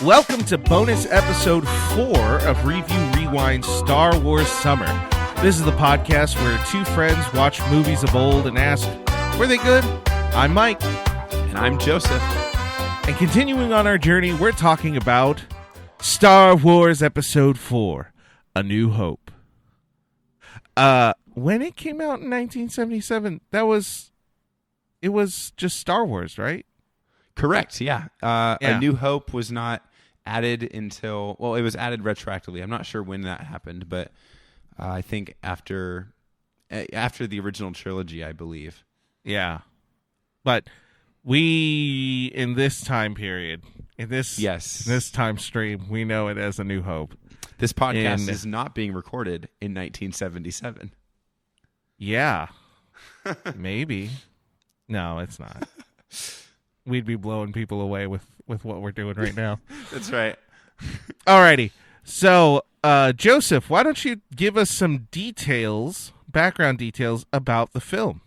Welcome to bonus episode 4 of Review Rewind Star Wars Summer. This is the podcast where two friends watch movies of old and ask, were they good? I'm Mike. And I'm Joseph. And continuing on our journey, we're talking about Star Wars Episode 4, A New Hope. When it came out in 1977, it was just Star Wars, right? Correct, yeah. A New Hope was not added until, well, it was added retroactively. I'm not sure when that happened, but I think after the original trilogy, I believe. Yeah. But we, in this time period, in this time stream, we know it as A New Hope. This podcast is not being recorded in 1977. Yeah. Maybe. No, it's not. We'd be blowing people away with what we're doing right now. That's right. Alrighty. So, Joseph, why don't you give us some background details about the film?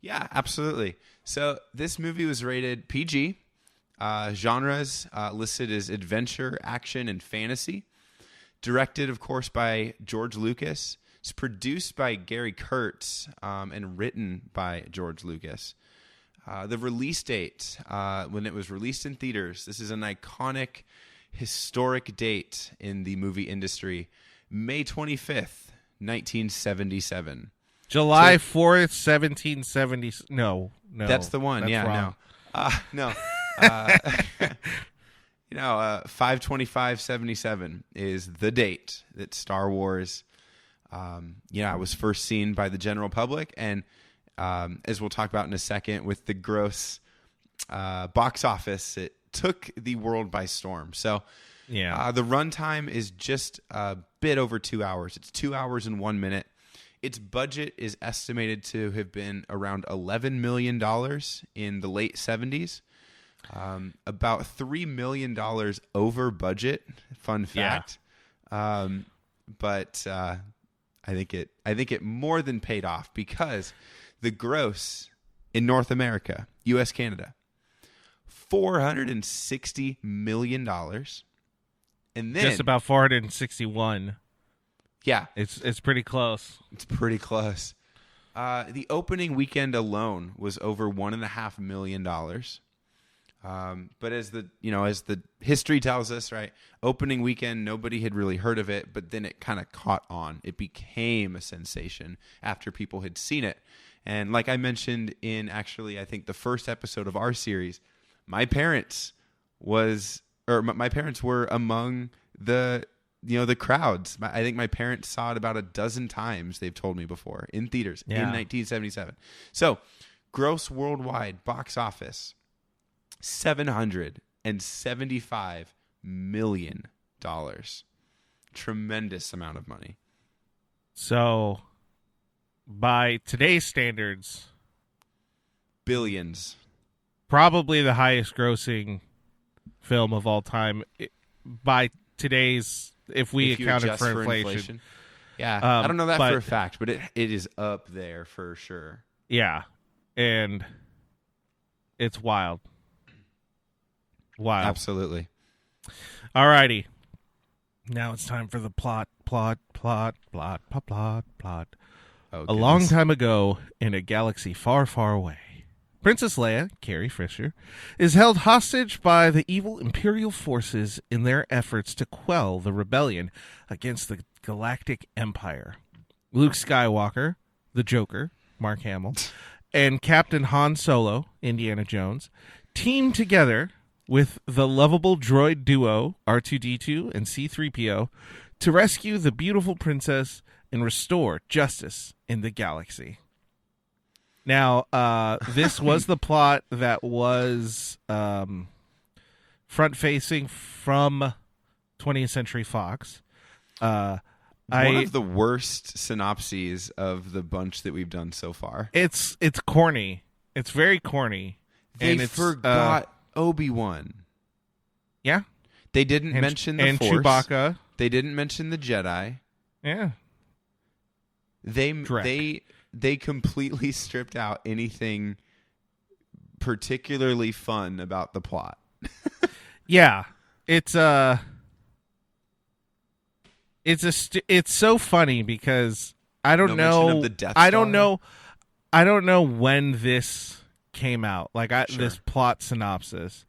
Yeah, absolutely. So this movie was rated PG. Genres listed as adventure, action, and fantasy. Directed, of course, by George Lucas. It's produced by Gary Kurtz and written by George Lucas. The release date, when it was released in theaters, this is an iconic, historic date in the movie industry, May 25th, 1977. July 4th, 1770. No. That's the one. That's wrong. No. 5/25/77 is the date that Star Wars, was first seen by the general public, and as we'll talk about in a second, with the gross box office, it took the world by storm. So, the runtime is just a bit over 2 hours. It's 2 hours and 1 minute. Its budget is estimated to have been around $11 million in the late 70s. About $3 million over budget. Fun fact. Yeah. But I think it more than paid off, because the gross in North America, U.S., Canada, $460 million. And then just about 461. Yeah. It's pretty close. It's pretty close. The opening weekend alone was over $1.5 million. But as the history tells us, right, opening weekend, nobody had really heard of it, but then it kind of caught on. It became a sensation after people had seen it. And like I mentioned in I think the first episode of our series, my parents were among the crowds. I think my parents saw it about a dozen times, they've told me before, in theaters in 1977. So, gross worldwide box office, $775 million. Tremendous amount of money. So, by today's standards, billions. Probably the highest grossing film of all time by today's, if we accounted for inflation. Yeah, I don't know that for a fact, but it is up there for sure. Yeah, and it's wild. Wow. Absolutely. Alrighty. Now it's time for the plot. Oh, a long time ago, in a galaxy far, far away, Princess Leia, Carrie Fisher, is held hostage by the evil Imperial forces in their efforts to quell the rebellion against the Galactic Empire. Luke Skywalker, the Joker, Mark Hamill, and Captain Han Solo, Indiana Jones, team together with the lovable droid duo R2-D2 and C-3PO to rescue the beautiful princess and restore justice in the galaxy. Now, this was the plot that was front-facing from 20th Century Fox. One of the worst synopses of the bunch that we've done so far. It's corny. It's very corny. They forgot Obi-Wan. Yeah. They didn't mention the Force. And Chewbacca. They didn't mention the Jedi. Yeah. They completely stripped out anything particularly fun about the plot. Yeah. it's it's so funny because I don't No mention of know. the Death I don't Star? know. I don't know when this came out. Like Sure. this plot synopsis,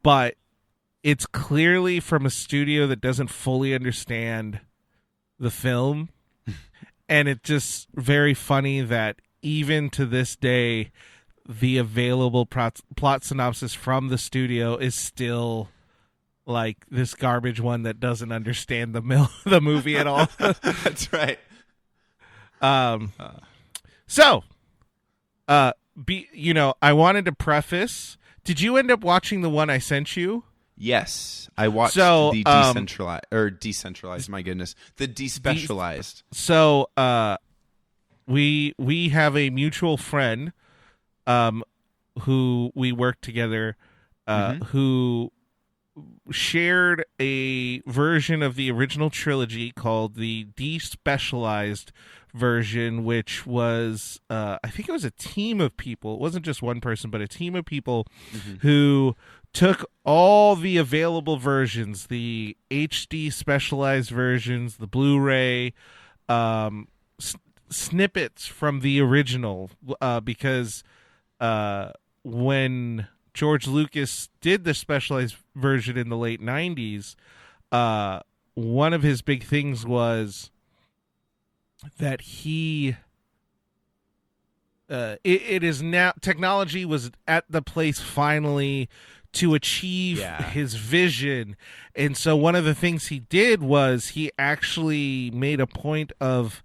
but it's clearly from a studio that doesn't fully understand the film, and it's just very funny that even to this day, the available plot synopsis from the studio is still like this garbage one that doesn't understand the movie at all. That's right. Um, so, I wanted to preface. Did you end up watching the one I sent you? Yes, I watched So, the decentralized. My goodness, the despecialized. So, we have a mutual friend, who we worked together, who shared a version of the original trilogy called the despecialized version, which was I think it was a team of people. It wasn't just one person, but a team of people who took all the available versions, the HD specialized versions, the Blu-ray, snippets from the original, because when George Lucas did the specialized version in the late 90s, one of his big things was that it is now, technology was at the place finally to achieve his vision. And so one of the things he did was he actually made a point of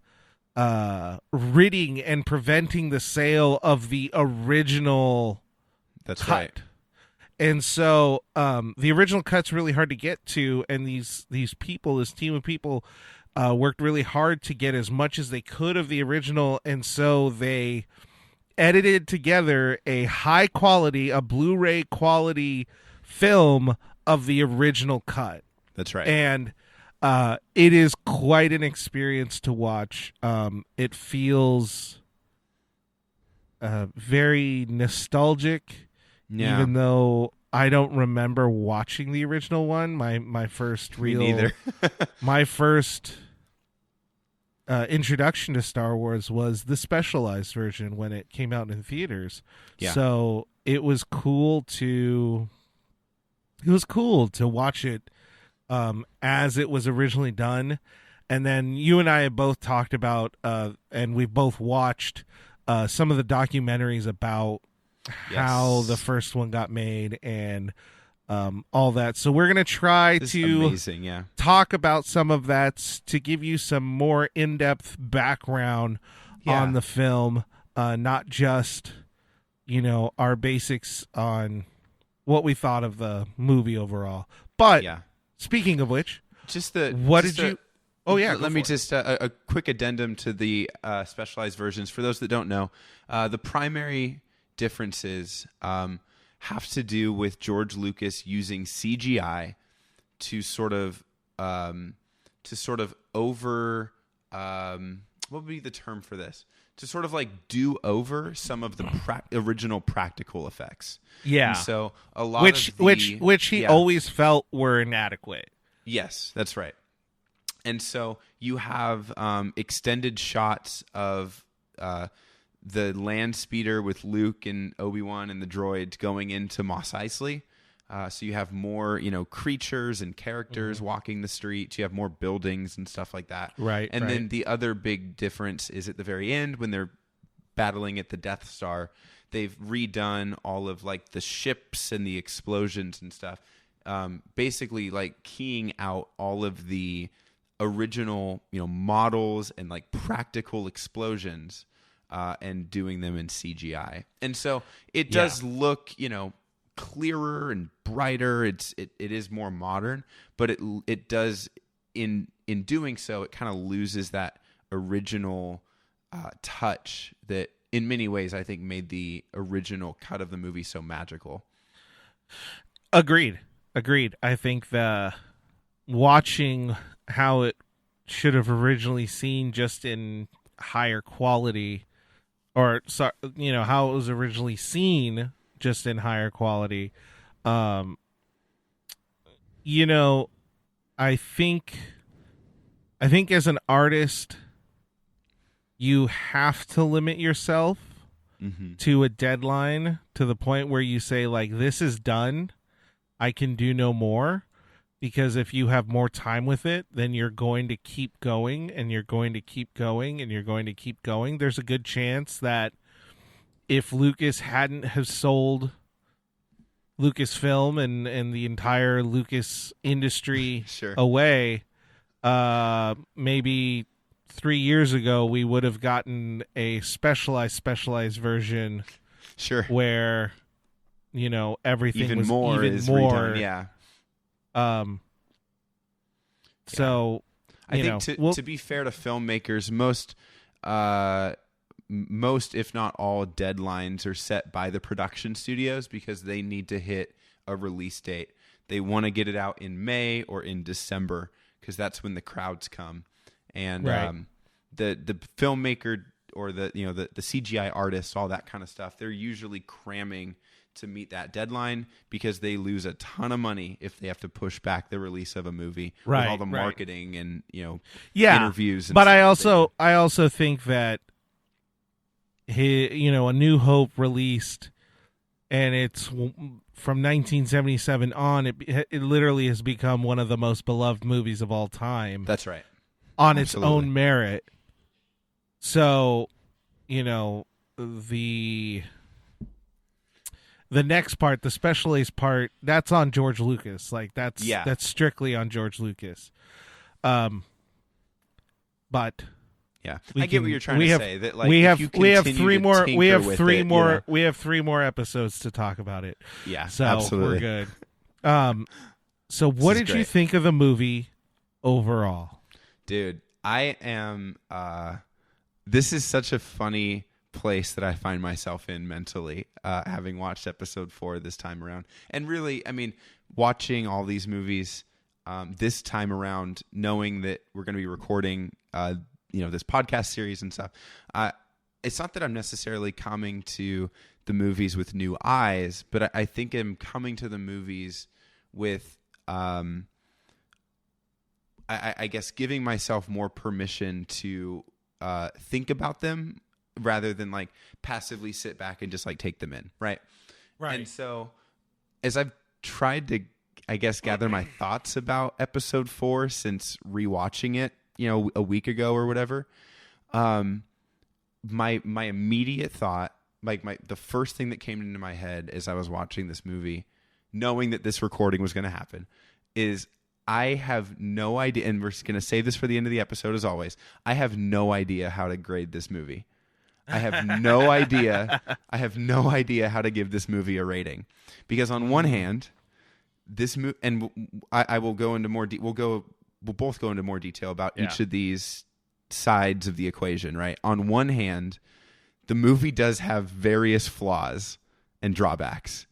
ridding and preventing the sale of the original That's cut. right. And so the original cut's really hard to get to, and these people, this team of people, worked really hard to get as much as they could of the original, and so they edited together a high quality, a Blu-ray quality film of the original cut. That's right. And it is quite an experience to watch. It feels very nostalgic, even though I don't remember watching the original one. My first Me neither. my first introduction to Star Wars was the specialized version when it came out in theaters. Yeah. So it was cool to watch it as it was originally done. And then you and I have both talked about and we've both watched some of the documentaries about how the first one got made and all that. So we're going to try to talk about some of that to give you some more in-depth background on the film, not just, our basics on what we thought of the movie overall. But speaking of which, let me just a quick addendum to the specialized versions. For those that don't know, the primary differences have to do with George Lucas using CGI to sort of over what would be the term for this? To sort of like do over some of the original practical effects. Yeah. And so a lot which he always felt were inadequate. Yes, that's right. And so you have extended shots of the land speeder with Luke and Obi-Wan and the droid going into Mos Eisley. So you have more, creatures and characters walking the streets. You have more buildings and stuff like that. Right. And then the other big difference is at the very end when they're battling at the Death Star, they've redone all of like the ships and the explosions and stuff. Basically like keying out all of the original, models and like practical explosions and doing them in CGI. And so it does look, clearer and brighter. It is more modern, but it does in doing so, it kind of loses that original touch that in many ways I think made the original cut of the movie so magical. Agreed. I think the watching how it should have originally seen just in higher quality, or how it was originally seen just in higher quality, you know, I think as an artist, you have to limit yourself Mm-hmm. to a deadline to the point where you say, like, this is done. I can do no more. Because if you have more time with it, then you're going to keep going and you're going to keep going and you're going to keep going. There's a good chance that if Lucas hadn't have sold Lucasfilm and the entire Lucas industry Sure. away, maybe 3 years ago we would have gotten a specialized version Sure. where everything Even was more even is more. redone. Yeah. So I think to be fair to filmmakers, most, if not all, deadlines are set by the production studios because they need to hit a release date. They want to get it out in May or in December because that's when the crowds come. And Right. The filmmaker or the CGI artists, all that kind of stuff, they're usually cramming to meet that deadline because they lose a ton of money if they have to push back the release of a movie with all the marketing and interviews. And but stuff I also think that A New Hope released, and it's from 1977 on. It literally has become one of the most beloved movies of all time. That's right. On Absolutely. its own merit. So, the next part, the specialized part, that's on George Lucas. Like that's strictly on George Lucas. But yeah, I get what you're trying to say. That like we have three more episodes to talk about it. Yeah, so absolutely. We're good. So what did you think of the movie overall? Dude, I am. This is such a funny place that I find myself in mentally, having watched episode 4 this time around. And really, I mean, watching all these movies this time around, knowing that we're going to be recording, this podcast series and stuff. It's not that I'm necessarily coming to the movies with new eyes, but I think I'm coming to the movies with, I guess, giving myself more permission to think about them rather than like passively sit back and just like take them in. Right. And so as I've tried to, I guess, gather my thoughts about episode 4 since rewatching it, a week ago or whatever, my immediate thought, like the first thing that came into my head as I was watching this movie, knowing that this recording was going to happen, is I have no idea, and we're going to save this for the end of the episode as always, I have no idea how to grade this movie. I have no idea. I have no idea how to give this movie a rating, because on one hand, this movie, and I will go into more. We'll both go into more detail about each of these sides of the equation. Right. On one hand, the movie does have various flaws and drawbacks,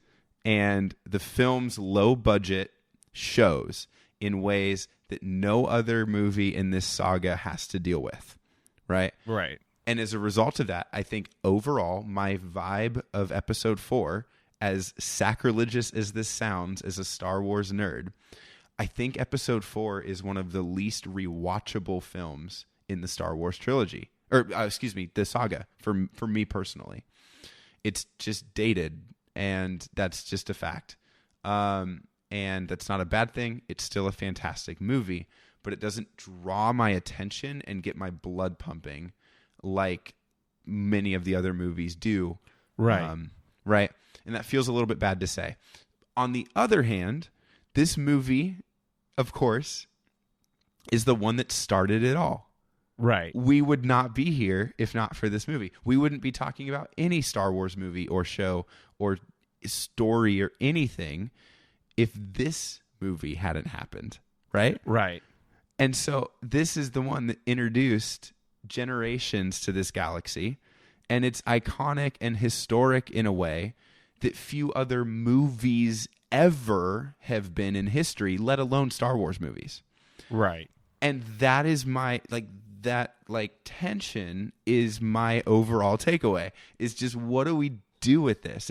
and the film's low budget shows in ways that no other movie in this saga has to deal with. Right. Right. And as a result of that, I think overall, my vibe of episode 4, as sacrilegious as this sounds as a Star Wars nerd, I think episode 4 is one of the least rewatchable films in the Star Wars trilogy. Or, the saga, for me personally. It's just dated, and that's just a fact. And that's not a bad thing. It's still a fantastic movie, but it doesn't draw my attention and get my blood pumping like many of the other movies do. Right. Right. And that feels a little bit bad to say. On the other hand, this movie, of course, is the one that started it all. Right. We would not be here if not for this movie. We wouldn't be talking about any Star Wars movie or show or story or anything if this movie hadn't happened. Right? Right. And so this is the one that introduced generations to this galaxy, and it's iconic and historic in a way that few other movies ever have been in history, let alone Star Wars movies. Right. And that is my tension is my overall takeaway, is just what do we do with this?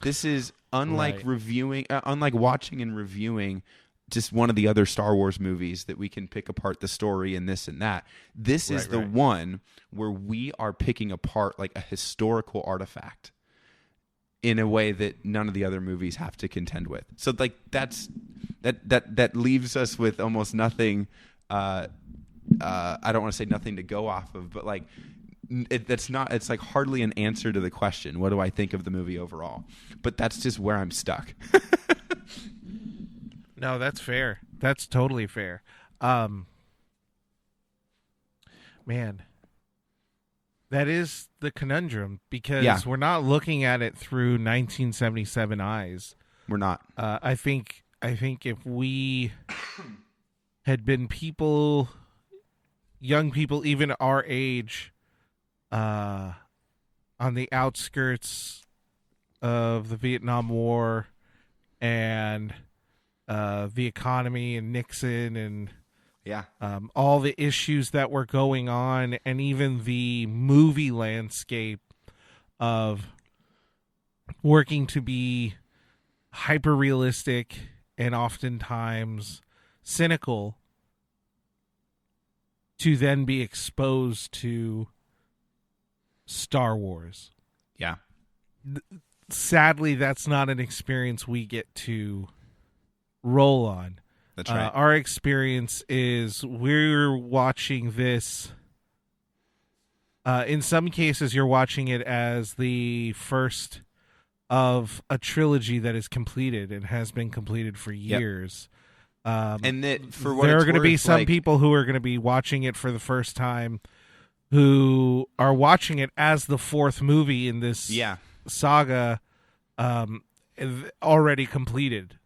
This is unlike reviewing, unlike watching and reviewing just one of the other Star Wars movies that we can pick apart the story and this and that. This is the one where we are picking apart like a historical artifact in a way that none of the other movies have to contend with. So like that leaves us with almost nothing. I don't want to say nothing to go off of, but like it's like hardly an answer to the question, what do I think of the movie overall? But that's just where I'm stuck. No, that's fair. That's totally fair. Man, that is the conundrum, because we're not looking at it through 1977 eyes. We're not. I think if we had been young people, even our age, on the outskirts of the Vietnam War and the economy and Nixon and all the issues that were going on, and even the movie landscape of working to be hyper realistic and oftentimes cynical, to then be exposed to Star Wars. Yeah. Sadly, that's not an experience we get to roll on. That's right. Our experience is we're watching this. In some cases, you're watching it as the first of a trilogy that is completed and has been completed for years. And that for what there are going to be some people who are going to be watching it for the first time, who are watching it as the fourth movie in this saga, already completed.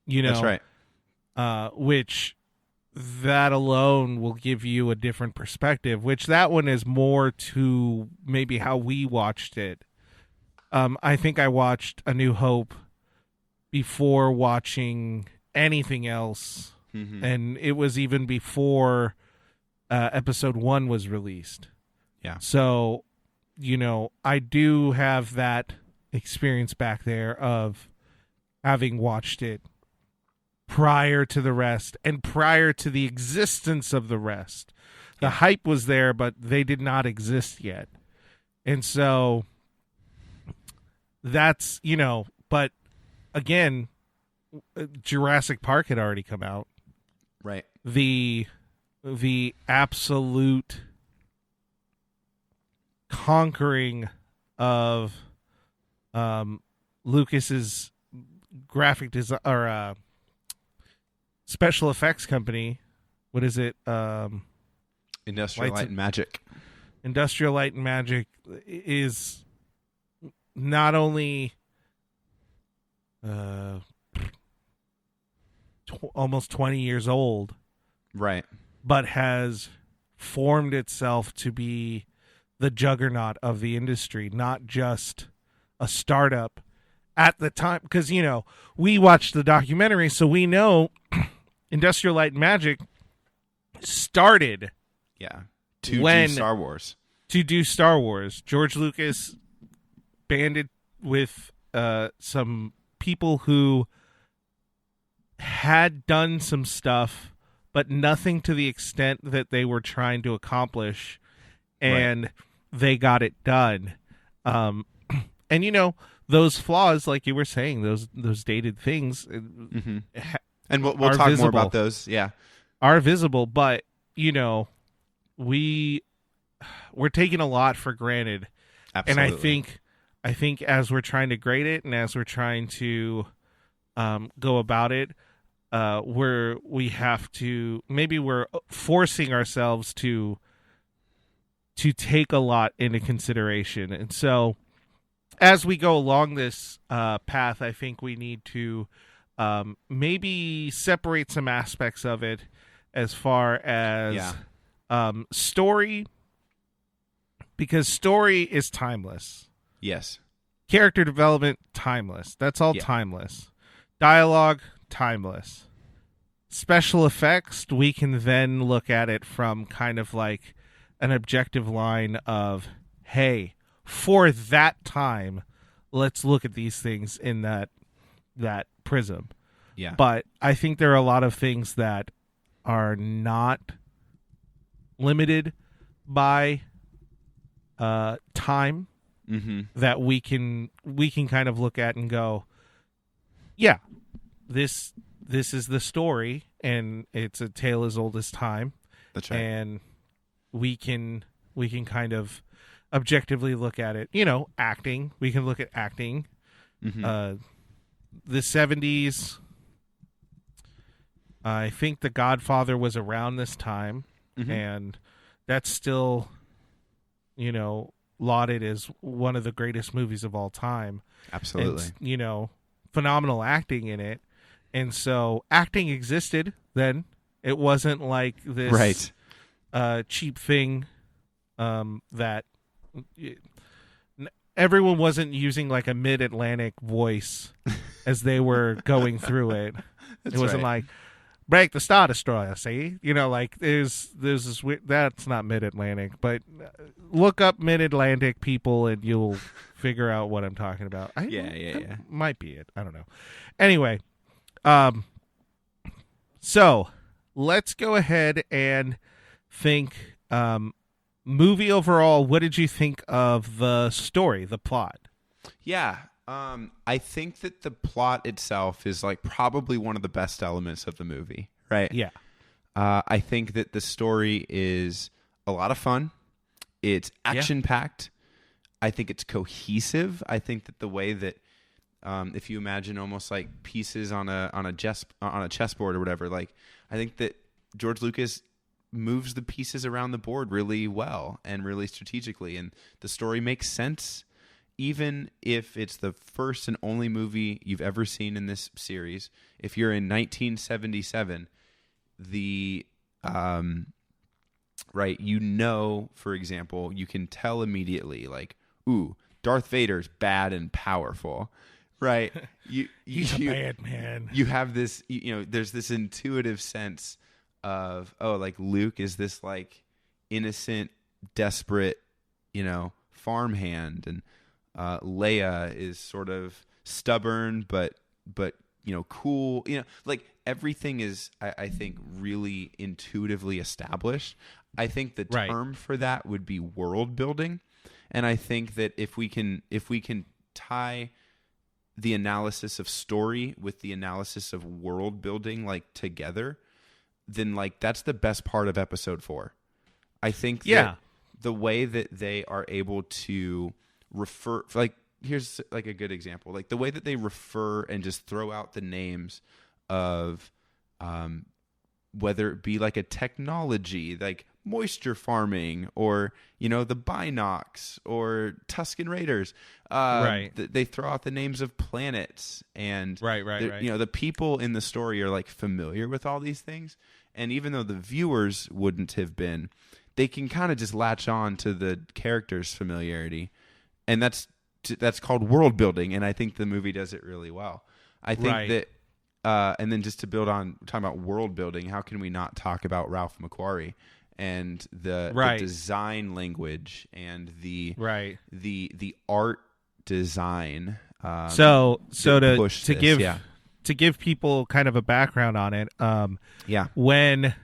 You know, that's right. Which that alone will give you a different perspective, which that one is more to maybe how we watched it. I think I watched A New Hope before watching anything else, and it was even before episode 1 was released. Yeah. So, you know, I do have that experience back there of having watched it prior to the rest and prior to the existence of the rest. The hype was there, but they did not exist yet. And so that's, you know, but again, Jurassic Park had already come out. Right. The absolute conquering of Lucas's graphic design or special effects company. What is it? Industrial Light and Magic. Industrial Light and Magic is not only almost 20 years old, right, but has formed itself to be the juggernaut of the industry, not just a startup at the time. Because, you know, we watched the documentary, so we know Industrial Light and Magic started to do Star Wars. To do Star Wars. George Lucas banded with some people who had done some stuff, but nothing to the extent that they were trying to accomplish, and they got it done. And, you know, those flaws, like you were saying, those dated things, and we'll talk visible. more about those, are visible, but, you know, we're taking a lot for granted. Absolutely. And I think as we're trying to grade it and as we're trying to go about it, we're forcing ourselves to take a lot into consideration. And so as we go along this path, I think we need to maybe separate some aspects of it as far as story, because story is timeless. Yes. Character development, timeless. That's all timeless. Dialogue, timeless. Special effects, we can then look at it from kind of like an objective line of, hey, for that time, let's look at these things in that prism. Yeah. But I think there are a lot of things that are not limited by time that we can kind of look at and go, yeah, this is the story, and it's a tale as old as time. That's right. And we can kind of objectively look at it. Acting. We can look at acting. The 70s. I think The Godfather was around this time, and that's still, lauded as one of the greatest movies of all time. Absolutely. And, phenomenal acting in it. And so acting existed then. It wasn't like this cheap thing that everyone wasn't using like a mid-Atlantic voice as they were going through it. It wasn't like, break the Star Destroyer, see? There's this weird, that's not mid-Atlantic, but look up mid-Atlantic people and you'll figure out what I'm talking about. Yeah. Might be it. I don't know. Anyway, so let's go ahead and think movie overall. What did you think of the story, the plot? Yeah. I think that the plot itself is like probably one of the best elements of the movie, right? Yeah. I think that the story is a lot of fun. It's action-packed. I think it's cohesive. I think that the way that if you imagine almost like pieces on a chessboard or whatever, like I think that George Lucas moves the pieces around the board really well and really strategically, and the story makes sense. Even if it's the first and only movie you've ever seen in this series, if you're in 1977, for example, you can tell immediately, like, ooh, Darth Vader's bad and powerful, right? He's a bad man. You have this, there's this intuitive sense of, like Luke is this like innocent, desperate, farmhand, and Leia is sort of stubborn, but cool. Like everything is, I think, really intuitively established. I think the term for that would be world building, and I think that if we can tie the analysis of story with the analysis of world building like together, then like that's the best part of episode 4. I think that the way that they are able to refer, like, here's like a good example, like the way that they refer and just throw out the names of whether it be like a technology like moisture farming or the Binocs or Tusken Raiders, they throw out the names of planets, and the people in the story are like familiar with all these things, and even though the viewers wouldn't have been, they can kind of just latch on to the characters' familiarity. And that's called world building, and I think the movie does it really well. I think that, and then just to build on talking about world building, how can we not talk about Ralph McQuarrie and the design language and the art design? To give people kind of a background on it, when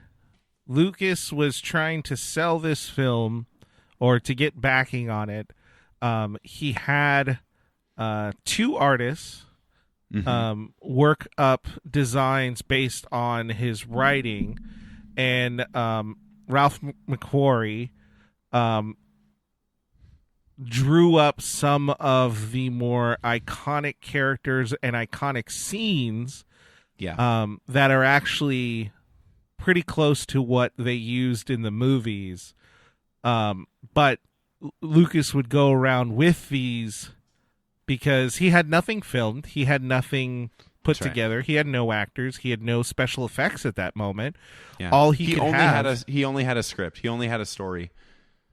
Lucas was trying to sell this film or to get backing on it, he had 2 artists work up designs based on his writing, and Ralph McQuarrie drew up some of the more iconic characters and iconic scenes that are actually pretty close to what they used in the movies. But Lucas would go around with these because he had nothing filmed. He had nothing put together. He had no actors. He had no special effects at that moment. Yeah. All he only had a script. He only had a story.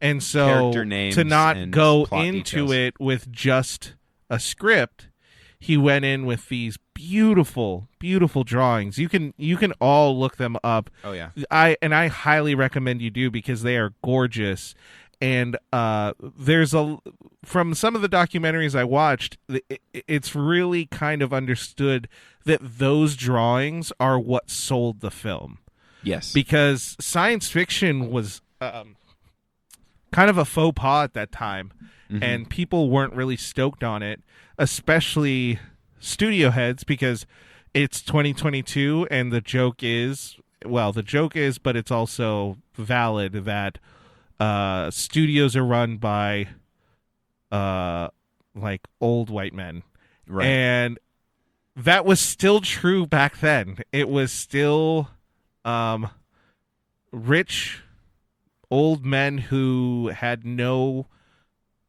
And so character names to not go into details. It with just a script, he went in with these beautiful, beautiful drawings. You can all look them up. Oh yeah. I highly recommend you do because they are gorgeous. And from some of the documentaries I watched, it's really kind of understood that those drawings are what sold the film. Yes. Because science fiction was kind of a faux pas at that time, and people weren't really stoked on it, especially studio heads, because it's 2022, and the joke is, but it's also valid that studios are run by like old white men. Right. And that was still true back then. It was still rich old men who had no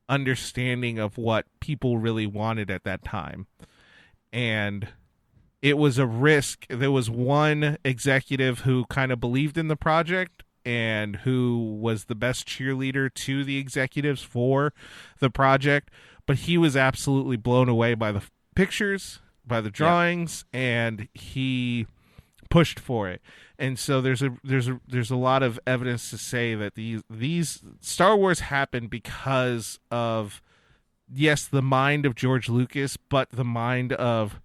understanding of what people really wanted at that time. And it was a risk. There was one executive who kind of believed in the project and who was the best cheerleader to the executives for the project, but he was absolutely blown away by the pictures, by the drawings, and he pushed for it. And so there's a lot of evidence to say that these Star Wars happened because of, yes, the mind of George Lucas, but the mind of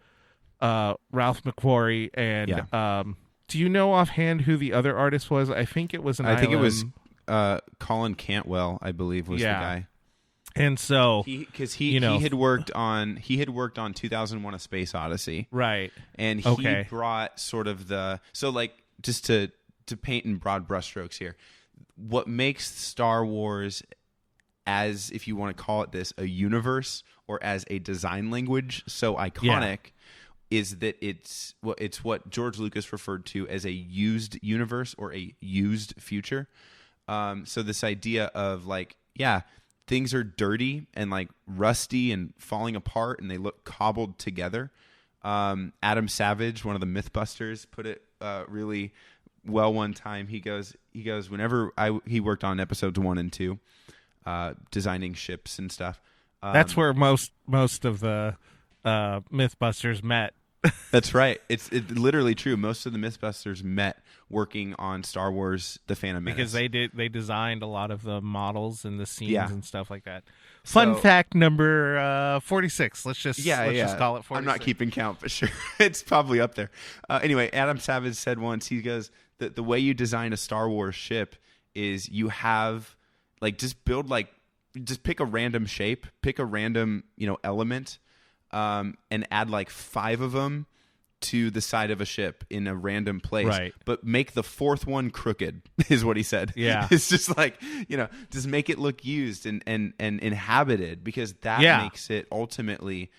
Ralph McQuarrie and do you know offhand who the other artist was? I think it was think it was Colin Cantwell, I believe, was the guy. And so he had worked on 2001: A Space Odyssey, right? And he brought sort of just to paint in broad brushstrokes here, what makes Star Wars, as if you want to call it this, a universe or as a design language, so iconic. Is that it's what George Lucas referred to as a used universe or a used future. So this idea of things are dirty and like rusty and falling apart and they look cobbled together. Adam Savage, one of the Mythbusters, put it really well one time. He goes whenever he worked on episodes 1 and 2, designing ships and stuff. That's where most of the Mythbusters met. That's right. It's literally true. Most of the Mythbusters met working on Star Wars: The Phantom Menace because they designed a lot of the models and the scenes and stuff like that. Fun fact number 46. Let's just call it 46. I'm not keeping count, but sure, it's probably up there. Anyway, Adam Savage said once, he goes, that the way you design a Star Wars ship is you have just pick a random shape, pick a random element. And add 5 of them to the side of a ship in a random place, right? But make the 4th one crooked, is what he said. Yeah, it's just just make it look used and inhabited, because that makes it ultimately,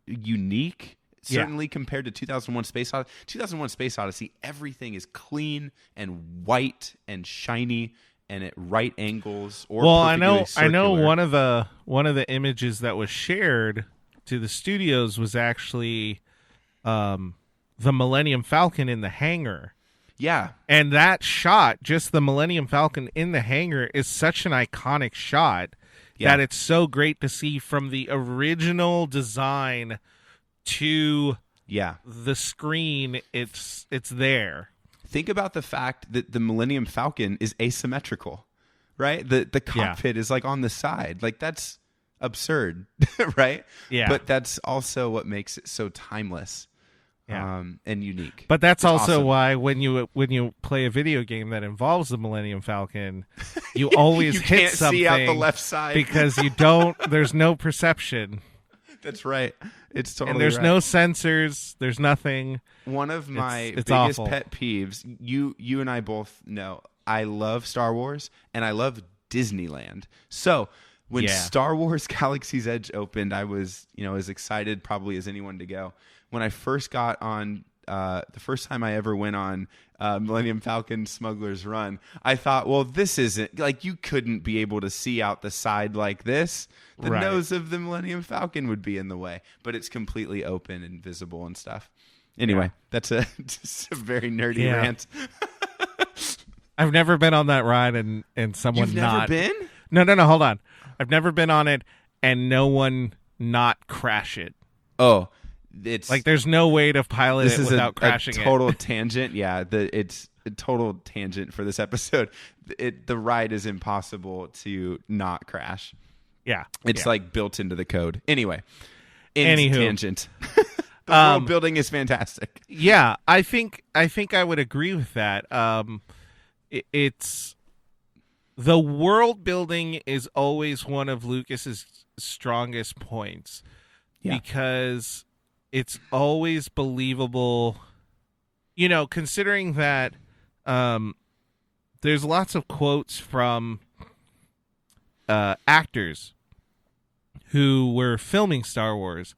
unique. Certainly compared to 2001: Space Odyssey. 2001: Space Odyssey, everything is clean and white and shiny and at right angles. Or I know one of the images that was shared to the studios was actually the Millennium Falcon in the hangar. Yeah. And that shot, just the Millennium Falcon in the hangar, is such an iconic shot that it's so great to see from the original design to the screen. It's there. Think about the fact that the Millennium Falcon is asymmetrical, right? The cockpit is on the side. That's absurd, right? Yeah. But that's also what makes it so timeless and unique. But that's also why when you play a video game that involves the Millennium Falcon, you always you hit can't something see out the left side because there's no perception. That's right. It's totally and there's right. no sensors. There's nothing. One of my it's biggest awful. pet peeves, you and I both know, I love Star Wars and I love Disneyland. So when Star Wars Galaxy's Edge opened, I was, as excited probably as anyone to go. When I first got on, the first time I ever went on Millennium Falcon Smuggler's Run, I thought, well, this isn't, you couldn't be able to see out the side like this. The nose of the Millennium Falcon would be in the way, but it's completely open and visible and stuff. Anyway, that's just a very nerdy rant. I've never been on that ride and someone You've never been? No, hold on. I've never been on it and no one not crash it. Oh, it's Like there's no way to pilot this it is without a crashing total it. tangent. Yeah, it's a total tangent for this episode. The ride is impossible to not crash. Yeah. It's like built into the code. Anyway, Anywho. tangent. The world building is fantastic. Yeah, I think I would agree with that. It's the world building is always one of Lucas's strongest points because it's always believable. You know, considering that there's lots of quotes from actors who were filming Star Wars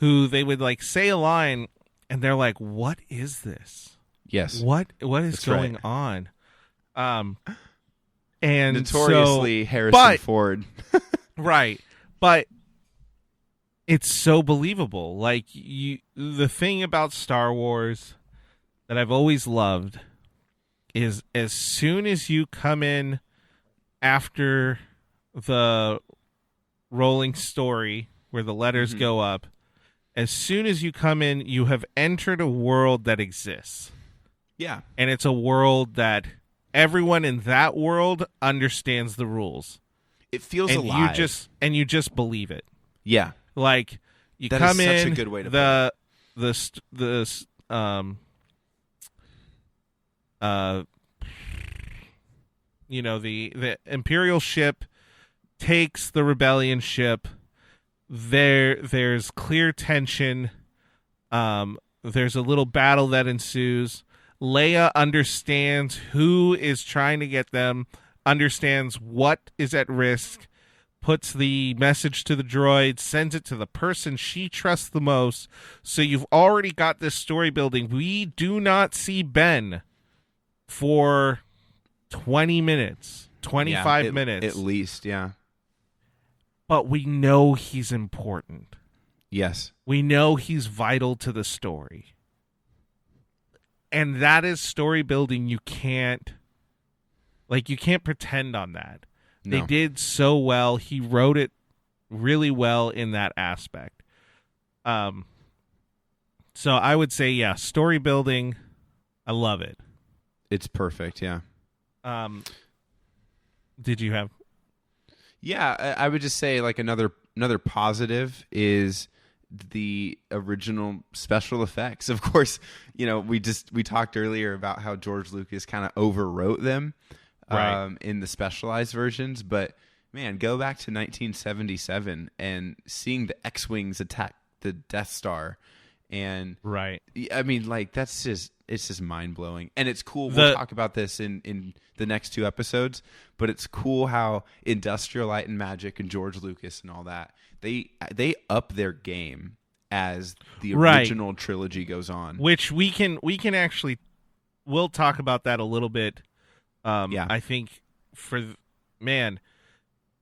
who they would like say a line and they're like, what is this? Yes. What is That's going right. on? And notoriously Harrison Ford. Right. But it's so believable. Like the thing about Star Wars that I've always loved is as soon as you come in after the rolling story where the letters go up, as soon as you come in, you have entered a world that exists. Yeah. And it's a world that everyone in that world understands the rules. It feels and alive. You just believe it. Yeah. Like you That come is such in a good way to put the Imperial ship takes the rebellion ship. There's clear tension. There's a little battle that ensues. Leia understands who is trying to get them, understands what is at risk, puts the message to the droid, sends it to the person she trusts the most. So you've already got this story building. We do not see Ben for 20 minutes, 25 minutes. At least, yeah. But we know he's important. Yes. We know he's vital to the story. And that is story building you can't pretend on that. No. They did so well. He wrote it really well in that aspect. So I would say, yeah, story building, I love it. It's perfect, yeah. Did you have? Yeah, I would just say like another positive is the original special effects. Of course, we talked earlier about how George Lucas kind of overwrote them in the specialized versions, but man, go back to 1977 and seeing the X-Wings attack the Death Star, and I mean, like it's just mind-blowing, and it's cool. We'll talk about this in the next two episodes, but it's cool how Industrial Light and Magic and George Lucas and all that, they up their game as the original trilogy goes on. Which we can actually, we'll talk about that a little bit. I think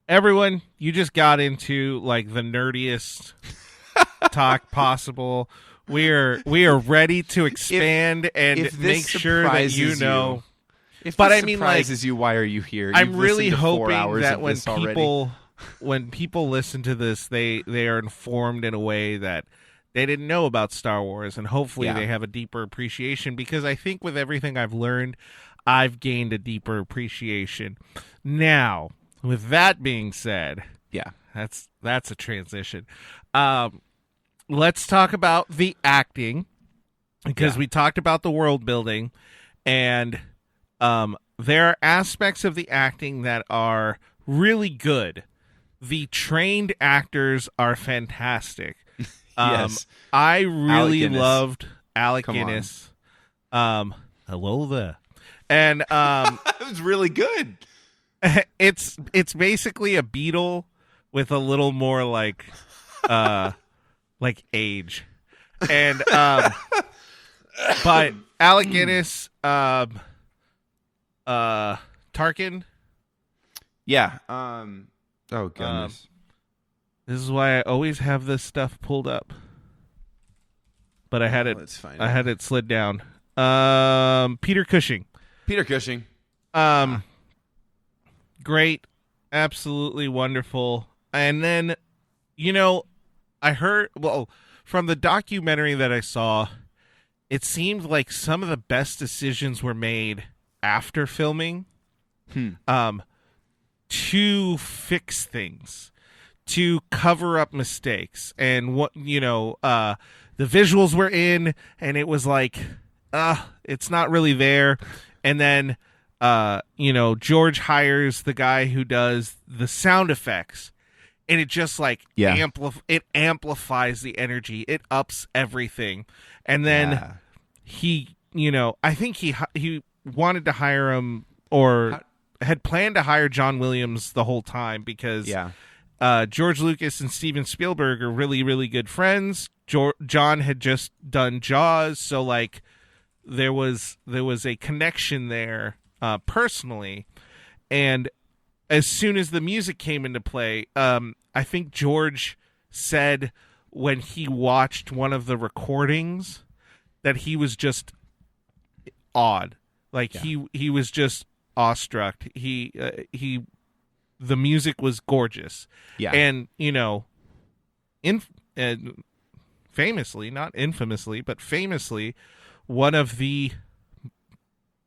everyone, you just got into like the nerdiest talk possible. We are ready to expand and make sure that you know. If this surprises you, why are you here? I'm really hoping that when people listen to this, they are informed in a way that they didn't know about Star Wars, and hopefully they have a deeper appreciation, because I think with everything I've learned, I've gained a deeper appreciation. Now, with that being said, that's a transition. Let's talk about the acting, because we talked about the world building, and there are aspects of the acting that are really good. The trained actors are fantastic. Yes. I really loved Alec Guinness. Hello there. And it was really good. It's basically a beetle with a little more like age. And but Alec Guinness, Tarkin. Yeah. Oh goodness. This is why I always have this stuff pulled up. But I had it slid down. Peter Cushing. Great. Absolutely wonderful. And then, I heard, from the documentary that I saw, it seemed like some of the best decisions were made after filming, to fix things, to cover up mistakes. And what, the visuals were in, and it was like, it's not really there. And then, George hires the guy who does the sound effects, and it just like it amplifies the energy. It ups everything. And then he, I think he wanted to hire him, or had planned to hire John Williams the whole time, because George Lucas and Steven Spielberg are really, really good friends. John had just done Jaws, so like there was a connection there personally. And as soon as the music came into play, I think George said when he watched one of the recordings that he was just awed. Like he was just awestruck. The music was gorgeous. Yeah. And, famously, not infamously, but famously, one of the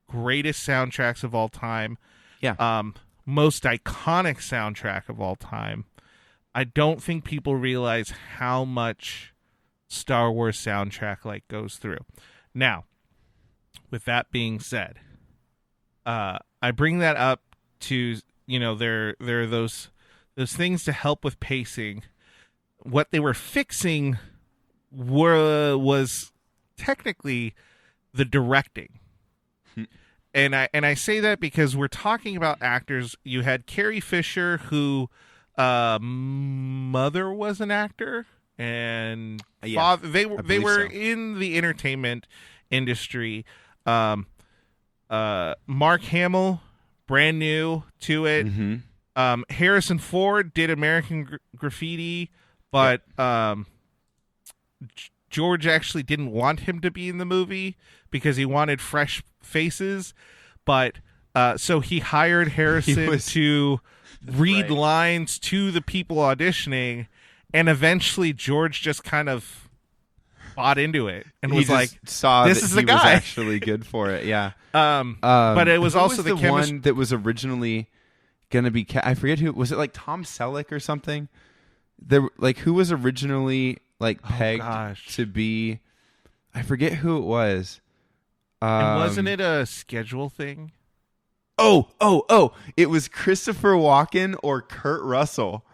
greatest soundtracks of all time. Yeah. Most iconic soundtrack of all time. I don't think people realize how much Star Wars soundtrack like goes through. Now, with that being said, I bring that up to, there are those things to help with pacing. What they were fixing was technically the directing. And I say that because we're talking about actors. You had Carrie Fisher, who mother was an actor, and father, they were in the entertainment industry. Mark Hamill, brand new to it. Mm-hmm. Harrison Ford did American Graffiti, but George actually didn't want him to be in the movie because he wanted fresh faces. But so he hired Harrison to read lines to the people auditioning, and eventually George just kind of bought into it and was like, saw this that is he the guy. was actually good for it. Yeah. But it was also the one that was originally going to be I forget who was it, like Tom Selleck or something. Who was originally pegged to be, I forget who it was. And wasn't it a schedule thing? Oh, it was Christopher Walken or Kurt Russell.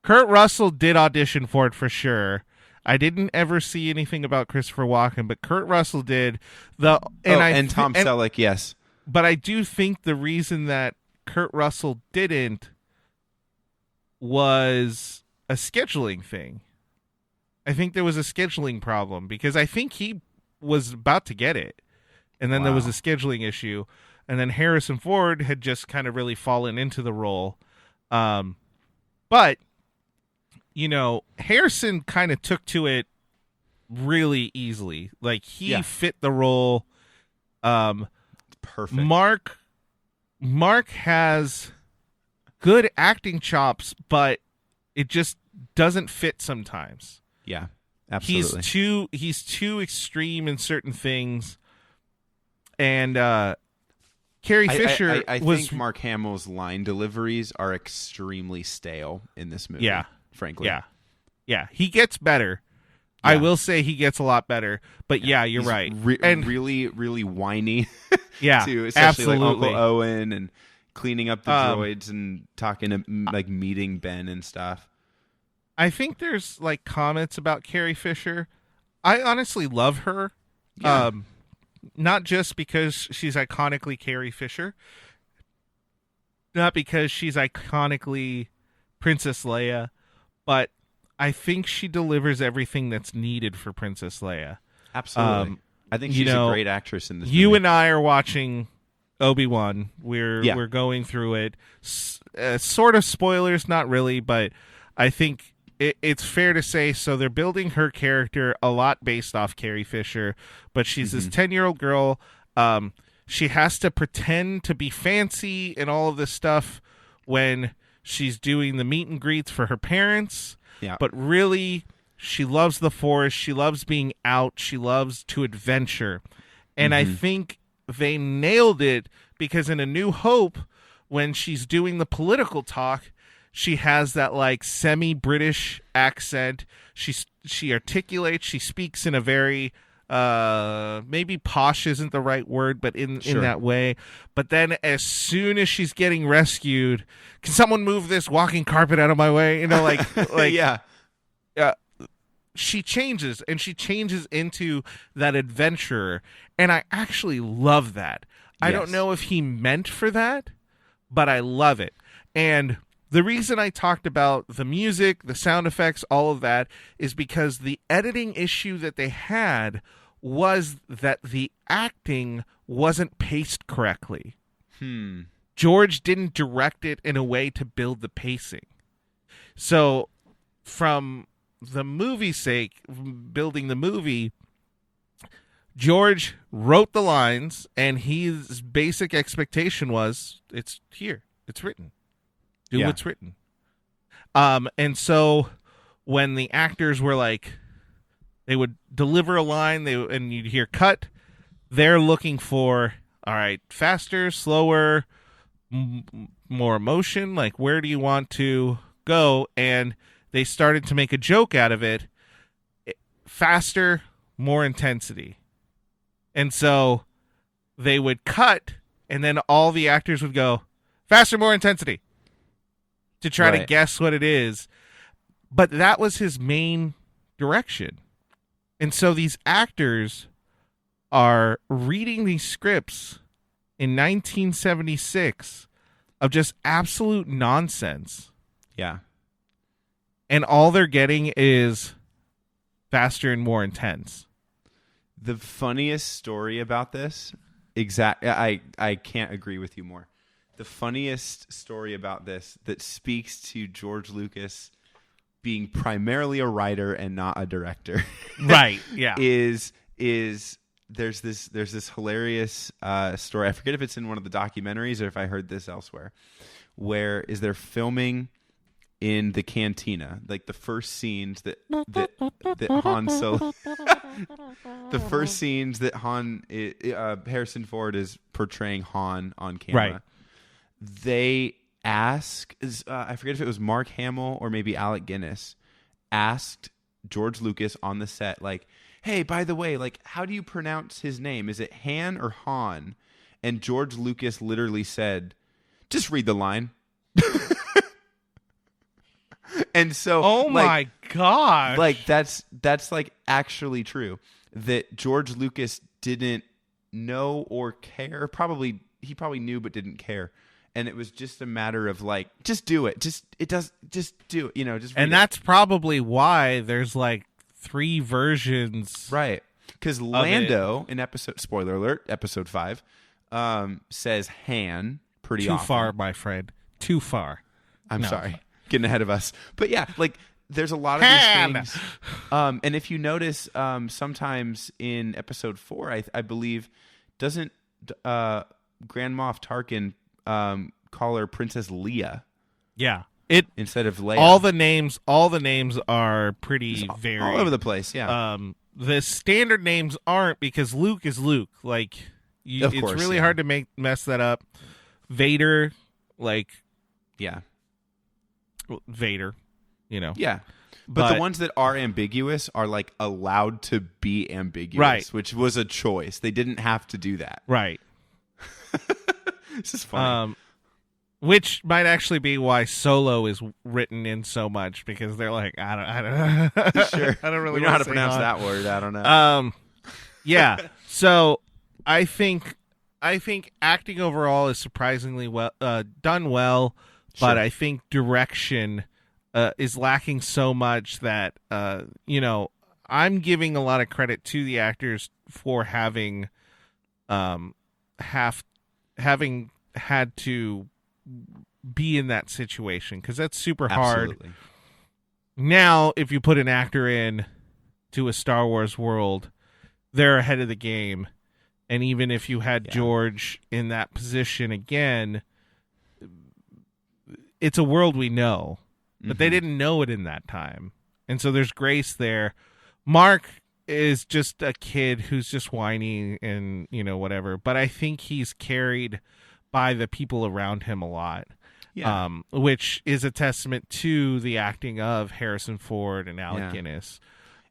Kurt Russell did audition for it for sure. I didn't ever see anything about Christopher Walken, but Kurt Russell did. And Tom Selleck, yes. But I do think the reason that Kurt Russell didn't was a scheduling thing. I think there was a scheduling problem because I think he was about to get it. And then there was a scheduling issue. And then Harrison Ford had just kind of really fallen into the role. But, Harrison kind of took to it really easily. Like, he fit the role. Perfect. Mark has good acting chops, but it just doesn't fit sometimes. Yeah, absolutely. He's too extreme in certain things. And Carrie Fisher I think Mark Hamill's line deliveries are extremely stale in this movie. Yeah, frankly. Yeah. He gets better. Yeah. I will say he gets a lot better. But you're he's right. And really, really whiny. Yeah, too, especially absolutely. like Uncle Owen and cleaning up the droids and talking to meeting Ben and stuff. I think there's comments about Carrie Fisher. I honestly love her. Yeah. Not just because she's iconically Carrie Fisher, not because she's iconically Princess Leia, but I think she delivers everything that's needed for Princess Leia. Absolutely. I think she's a great actress in this You movie. and I are watching Obi-Wan. We're going through it. Sort of spoilers, not really, but I think it's fair to say, so they're building her character a lot based off Carrie Fisher, but she's this 10-year-old girl. She has to pretend to be fancy and all of this stuff when she's doing the meet and greets for her parents. Yeah. But really, She loves the forest. She loves being out. She loves to adventure. And I think they nailed it because in A New Hope, when she's doing the political talk, she has that like semi-British accent. She articulates. She speaks in a very maybe posh isn't the right word, but in that way. But then as soon as she's getting rescued, can someone move this walking carpet out of my way? You know, like yeah. She changes, and she changes into that adventurer, and I actually love that. I don't know if he meant for that, but I love it. And the reason I talked about the music, the sound effects, all of that, is because the editing issue that they had was that the acting wasn't paced correctly. George didn't direct it in a way to build the pacing. So from the movie's sake, building the movie, George wrote the lines, and his basic expectation was, it's here, it's written. Do what's written. And so when the actors were like, they would deliver a line, and you'd hear cut, they're looking for, all right, faster, slower, more emotion, like where do you want to go? And they started to make a joke out of it. Faster, more intensity. And so they would cut, and then all the actors would go, faster, more intensity, to try to guess what it is. But that was his main direction. And so these actors are reading these scripts in 1976 of just absolute nonsense. Yeah. And all they're getting is faster and more intense. The funniest story about this, I can't agree with you more. The funniest story about this that speaks to George Lucas being primarily a writer and not a director, right? Yeah, is there's this hilarious story. I forget if it's in one of the documentaries or if I heard this elsewhere. Where is they're filming in the cantina, like the first scenes that Han Solo, the first scenes that Harrison Ford is portraying Han on camera. Right. They ask, I forget if it was Mark Hamill or maybe Alec Guinness, asked George Lucas on the set, like, hey, by the way, like, how do you pronounce his name? Is it Han or Han? And George Lucas literally said, just read the line. And so, oh my gosh, like that's like actually true, that George Lucas didn't know or care. He probably knew but didn't care, and it was just a matter of like, just do it, just do it, just. And that's probably why there's like 3 versions, right? Because Lando in spoiler alert, episode 5, says Han pretty often. Too far, my friend. Too far. I'm sorry. Getting ahead of us. But yeah, like there's a lot of these things. And if you notice, sometimes in episode 4, I believe, doesn't Grand Moff Tarkin call her Princess Leia? Yeah. Instead of Leia. All the names are pretty varied. All over the place, yeah. The standard names aren't, because Luke is Luke. Like it's really hard to mess that up. Vader, like Vader, Yeah. But the ones that are ambiguous are like allowed to be ambiguous, right? Which was a choice. They didn't have to do that. Right. This is funny. Which might actually be why Solo is written in so much, because they're like, I don't sure. I don't really we know how to pronounce that word. I don't know. Yeah. So I think acting overall is surprisingly done well. But I think direction is lacking so much that, I'm giving a lot of credit to the actors for having had to be in that situation, because that's super hard. Absolutely. Now, if you put an actor in to a Star Wars world, they're ahead of the game. And even if you had George in that position again, it's a world we know, but they didn't know it in that time. And so there's grace there. Mark is just a kid who's just whiny and, whatever. But I think he's carried by the people around him a lot. Yeah. Which is a testament to the acting of Harrison Ford and Alec Guinness.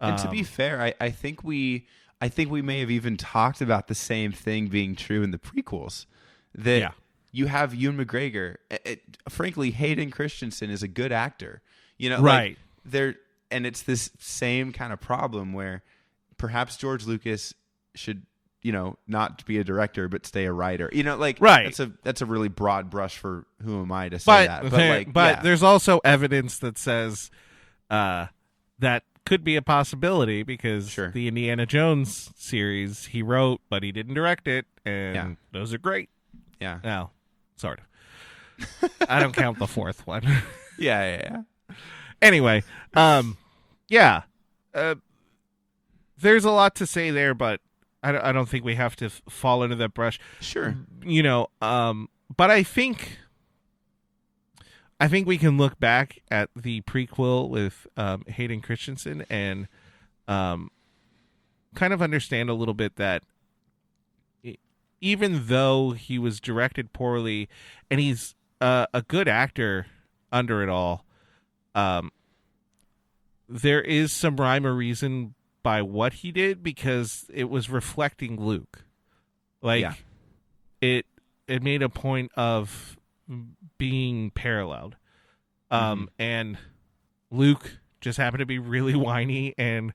And to be fair, I think we may have even talked about the same thing being true in the prequels. That you have Ewan McGregor. Frankly, Hayden Christensen is a good actor. Right. And it's this same kind of problem where perhaps George Lucas should, not be a director but stay a writer. Right. That's a really broad brush for who am I to say that. But there's also evidence that says that could be a possibility because the Indiana Jones series he wrote, but he didn't direct it, and those are great. Yeah. Well, sort of. I don't count the fourth one. Yeah. Anyway, there's a lot to say there, but I don't think we have to fall into that brush. Sure. But I think we can look back at the prequel with Hayden Christensen and kind of understand a little bit that even though he was directed poorly and he's a good actor under it all, there is some rhyme or reason by what he did because it was reflecting Luke. It made a point of being paralleled. And Luke just happened to be really whiny and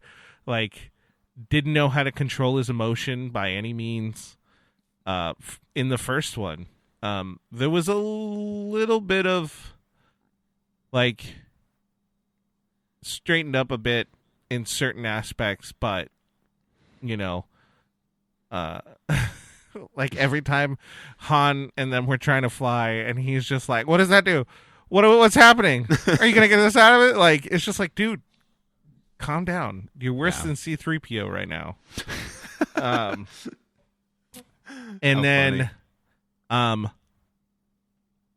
didn't know how to control his emotion by any means. In the first one, there was a little bit of straightened up a bit in certain aspects, but every time Han and them were trying to fly and he's just like, what does that do? What's happening? Are you gonna get us out of it? It's just like, dude, calm down. You're worse than C-3PO right now. And then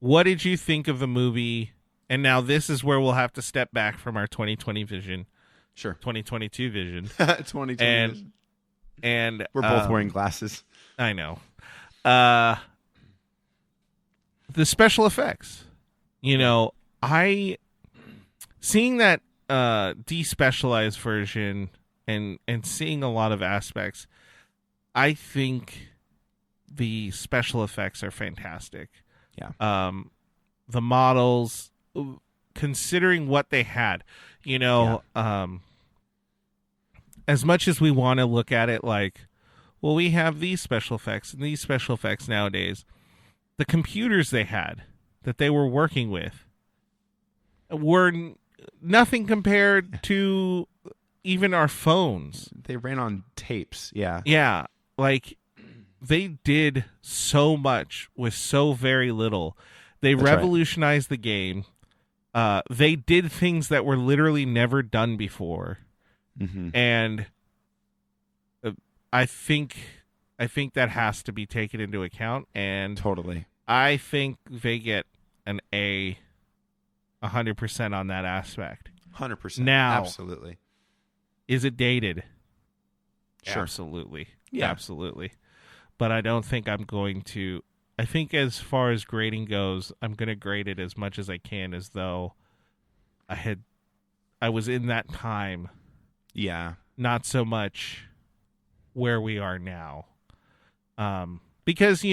what did you think of the movie? And now this is where we'll have to step back from our 2020 vision. Sure. 2022 vision. 2020 vision. And we're both wearing glasses. I know. The special effects. Seeing that despecialized version and seeing a lot of aspects, I think the special effects are fantastic. Yeah. The models, considering what they had, as much as we want to look at it we have these special effects and these special effects nowadays, the computers they had that they were working with were nothing compared to even our phones. They ran on tapes. Yeah. Yeah. They did so much with so very little. They revolutionized the game. They did things that were literally never done before. Mm-hmm. And I think that has to be taken into account. And totally, I think they get an A 100% on that aspect. 100%. Now, absolutely. Is it dated? Sure. Absolutely. Yeah. Absolutely. But I don't think I'm going to. I think as far as grading goes, I'm going to grade it as much as I can as though I was in that time. Yeah. Not so much where we are now. Because,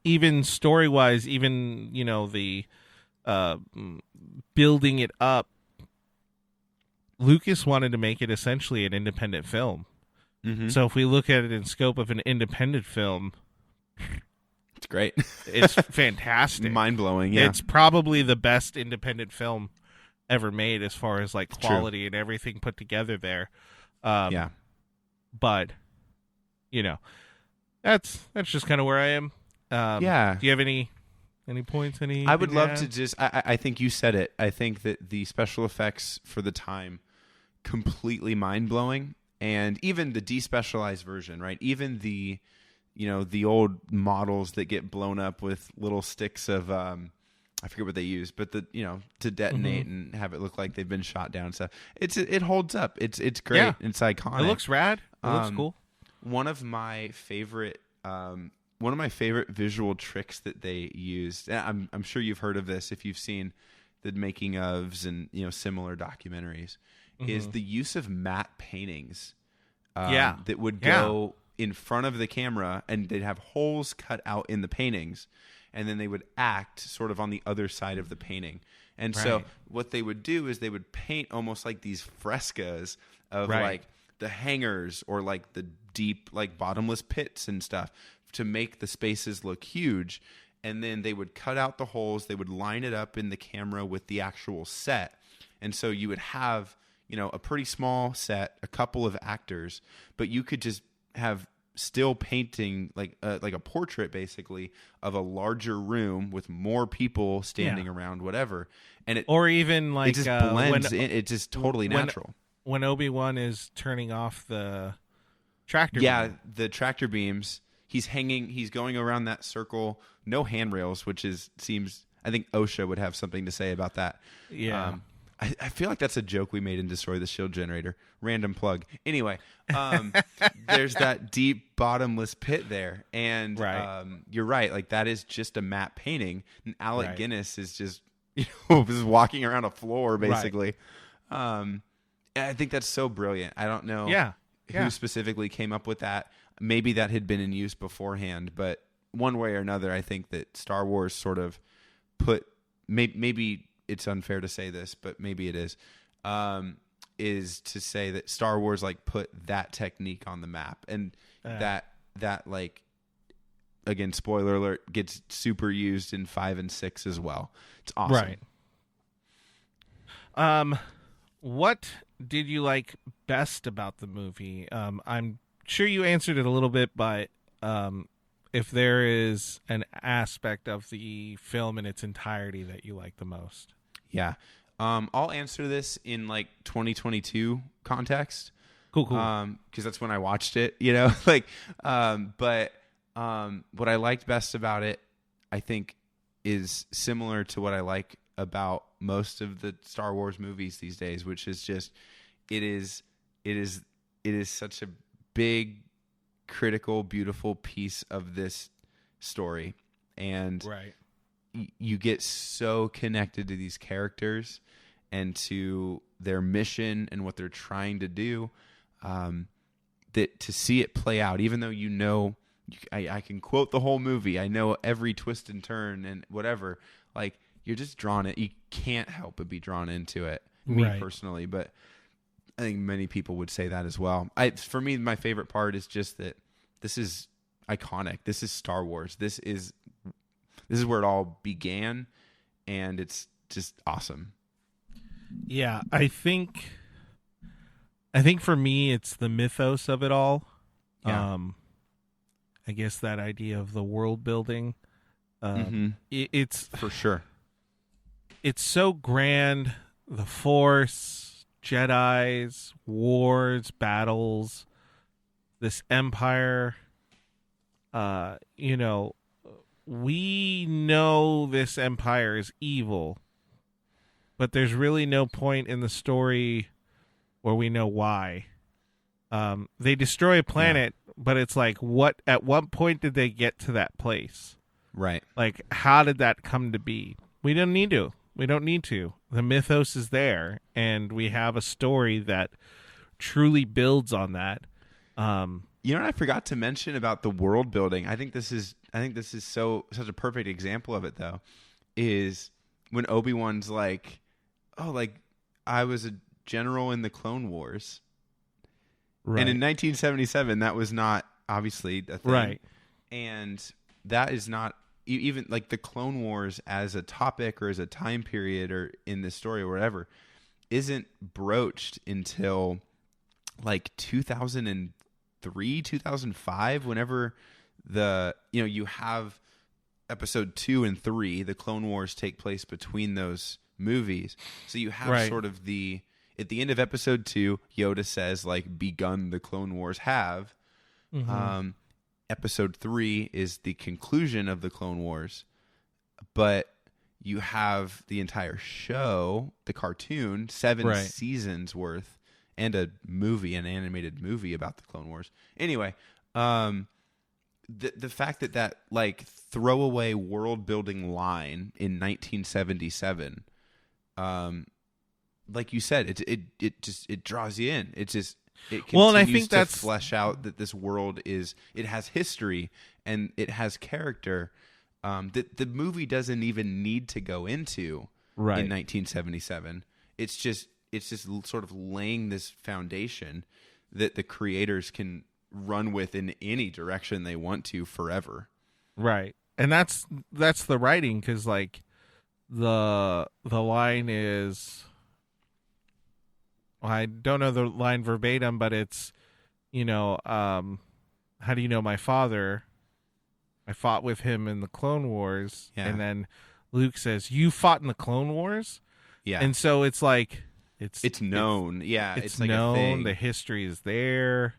even story-wise, even, the building it up, Lucas wanted to make it essentially an independent film. Mm-hmm. So if we look at it in scope of an independent film, it's great. It's fantastic. Mind-blowing, yeah. It's probably the best independent film ever made as far as quality and everything put together there. Yeah. But, that's just kind of where I am. Yeah. Do you have any points? I would love to just, I think you said it. I think that the special effects for the time, completely mind-blowing. And even the despecialized version, right? Even the, the old models that get blown up with little sticks of I forget what they use, but to detonate and have it look like they've been shot down and stuff. It holds up. It's great. Yeah. It's iconic. It looks rad. It looks cool. One of my favorite visual tricks that they used. And I'm sure you've heard of this if you've seen the making ofs and similar documentaries. Is the use of matte paintings. That would go in front of the camera, and they'd have holes cut out in the paintings, and then they would act sort of on the other side of the painting. And so what they would do is they would paint almost like these frescoes of like the hangars or like the deep, like bottomless pits and stuff to make the spaces look huge. And then they would cut out the holes. They would line it up in the camera with the actual set. And so you would have, a pretty small set, a couple of actors, but you could just have still painting like a portrait basically of a larger room with more people standing around, whatever. And or even like it just blends in. It's just totally natural. When Obi-Wan is turning off the tractor beam. The tractor beams, he's going around that circle, no handrails, which seems, I think OSHA would have something to say about that. Yeah. I feel like that's a joke we made in Destroy the Shield Generator. Random plug. Anyway, there's that deep bottomless pit there. And you're right. Like that is just a matte painting. And Alec Guinness is just, just walking around a floor basically. I think that's so brilliant. I don't know who specifically came up with that. Maybe that had been in use beforehand, but one way or another, I think that Star Wars sort of put, maybe it's unfair to say this, but maybe it is to say that Star Wars like put that technique on the map, and that like, again, spoiler alert, gets super used in 5 and 6 as well. It's awesome. Right. What did you like best about the movie? I'm sure you answered it a little bit, but if there is an aspect of the film in its entirety that you like the most. Yeah. I'll answer this in like 2022 context. Cool. Because that's when I watched it, but what I liked best about it, I think, is similar to what I like about most of the Star Wars movies these days, which is just, it is such a big, critical, beautiful piece of this story. And you get so connected to these characters and to their mission and what they're trying to do, that to see it play out, even though I can quote the whole movie, I know every twist and turn and whatever, like you're just drawn in. You can't help but be drawn into it. Me personally, but I think many people would say that as well. For me, my favorite part is just that this is iconic. This is Star Wars. This is where it all began, and it's just awesome. Yeah, I think for me, it's the mythos of it all. Yeah. I guess that idea of the world building. It's for sure. It's so grand. The Force, Jedis, wars, battles, this empire. We know this empire is evil, but there's really no point in the story where we know why. They destroy a planet, but it's like, at what point did they get to that place? Right. Like, how did that come to be? We don't need to. The mythos is there, and we have a story that truly builds on that. What I forgot to mention about the world building, I think this is such a perfect example of it, though, is when Obi-Wan's like, oh, like I was a general in the Clone Wars. Right. And in 1977, that was not obviously a thing. Right. And that is not even like the Clone Wars as a topic or as a time period or in this story or whatever isn't broached until like 2003, 2005, whenever you have episode 2 and 3, the Clone Wars take place between those movies. So you have sort of at the end of episode 2, Yoda says like, begun the Clone Wars have. Mm-hmm. Episode 3 is the conclusion of the Clone Wars, but you have the entire show, the cartoon, 7 Right. seasons worth, and an animated movie about the Clone Wars. Anyway, the fact that like throwaway world building line in 1977, like you said, it draws you in. It continues Well, and I think to that's flesh out that this world it has history and it has character. That the movie doesn't even need to go into right. in 1977. It's just sort of laying this foundation that the creators can run with in any direction they want to forever. Right. And that's the writing, because like the line is, I don't know the line verbatim, but it's, how do you know my father? I fought with him in the Clone Wars. Yeah. And then Luke says, you fought in the Clone Wars? Yeah. And so it's like it's known. It's like known. a thing. The history is there.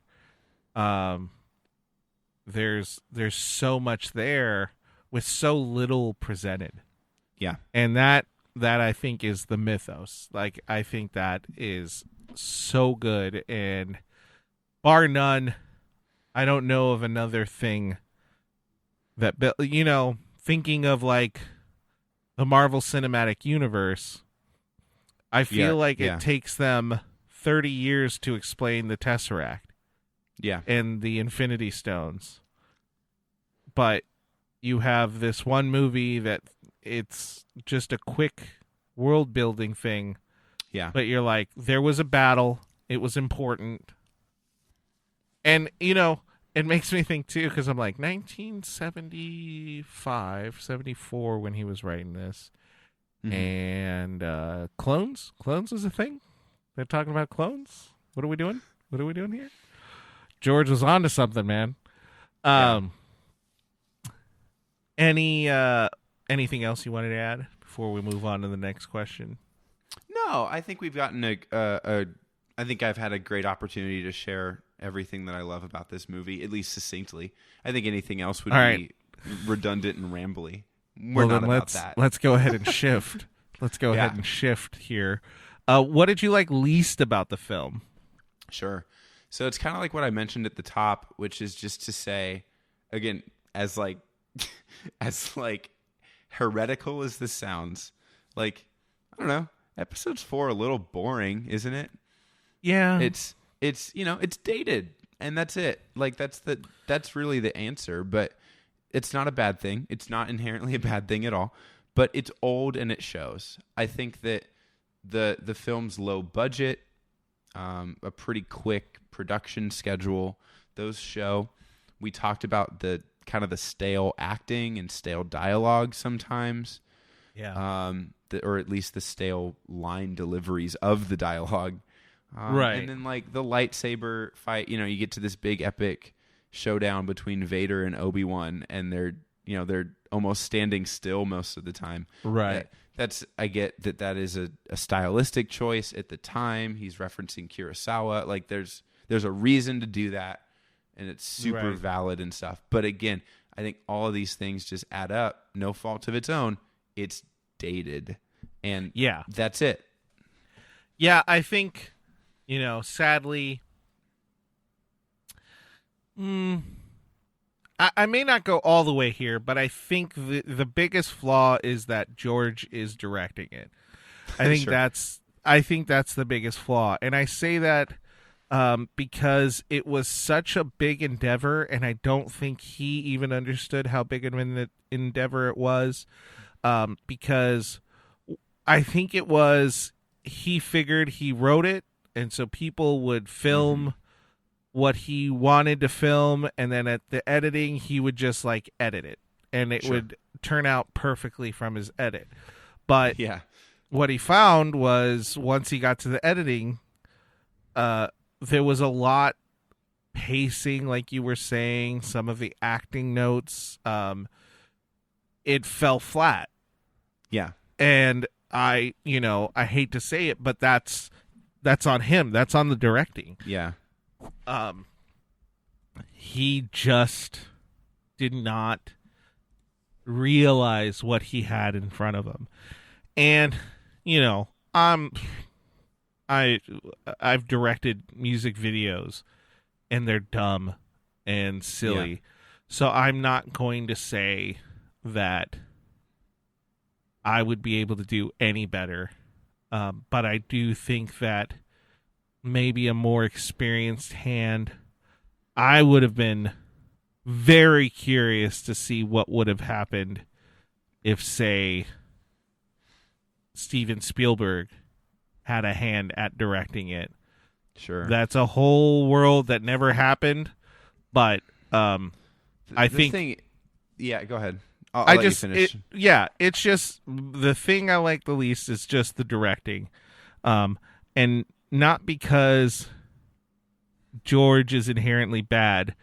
There's so much there with so little presented. Yeah. And that I think is the mythos. Like, I think that is so good, and bar none, I don't know of another thing that, thinking of like the Marvel Cinematic Universe, I feel like it takes them 30 years to explain the Tesseract. Yeah. And the Infinity Stones. But you have this one movie that it's just a quick world building thing. Yeah. But you're like, there was a battle. It was important. And, it makes me think too, because I'm like, 1975, 74 when he was writing this. Mm-hmm. And clones? Clones is a thing? They're talking about clones? What are we doing? What are we doing here? George was onto something, man. Anything else you wanted to add before we move on to the next question? No, I think we've gotten I think I've had a great opportunity to share everything that I love about this movie, at least succinctly. I think anything else would be redundant and rambly. We're not about that. Let's go ahead and shift. Let's go ahead and shift here. What did you like least about the film? Sure. So it's kind of like what I mentioned at the top, which is just to say, again, as heretical as this sounds, like, I don't know, episode 4 a little boring, isn't it? Yeah. It's it's dated, and that's it. Like, that's really the answer, but it's not a bad thing. It's not inherently a bad thing at all, but it's old and it shows. I think that the film's low budget, a pretty quick production schedule, those show. We talked about the kind of the stale acting and stale dialogue sometimes. Yeah. Or at least the stale line deliveries of the dialogue. Right. And then like the lightsaber fight, you get to this big epic showdown between Vader and Obi-Wan, and they're almost standing still most of the time. Right. I get that is a stylistic choice at the time. He's referencing Kurosawa. Like there's a reason to do that, and it's super valid and stuff. But again, I think all of these things just add up. No fault of its own. It's dated, and that's it. Yeah, I think, sadly, I may not go all the way here, but I think the biggest flaw is that George is directing it. I think that's the biggest flaw, and I say that because it was such a big endeavor, and I don't think he even understood how big of an endeavor it was. Because I think it was, he figured he wrote it, and so people would film what he wanted to film, and then at the editing, he would just like edit it, and it would turn out perfectly from his edit. But what he found was, once he got to the editing, there was a lot pacing, like you were saying, some of the acting notes, it fell flat. Yeah. And I hate to say it, but that's on him. That's on the directing. Yeah. He just did not realize what he had in front of him. And you know, I'm I I've directed music videos and they're dumb and silly. Yeah. So I'm not going to say that I would be able to do any better. But I do think that maybe a more experienced hand, I would have been very curious to see what would have happened if, say, Steven Spielberg had a hand at directing it. Sure. That's a whole world that never happened, but I think yeah, go ahead. I'll let you finish. It's just the thing I like the least is just the directing, and not because George is inherently bad,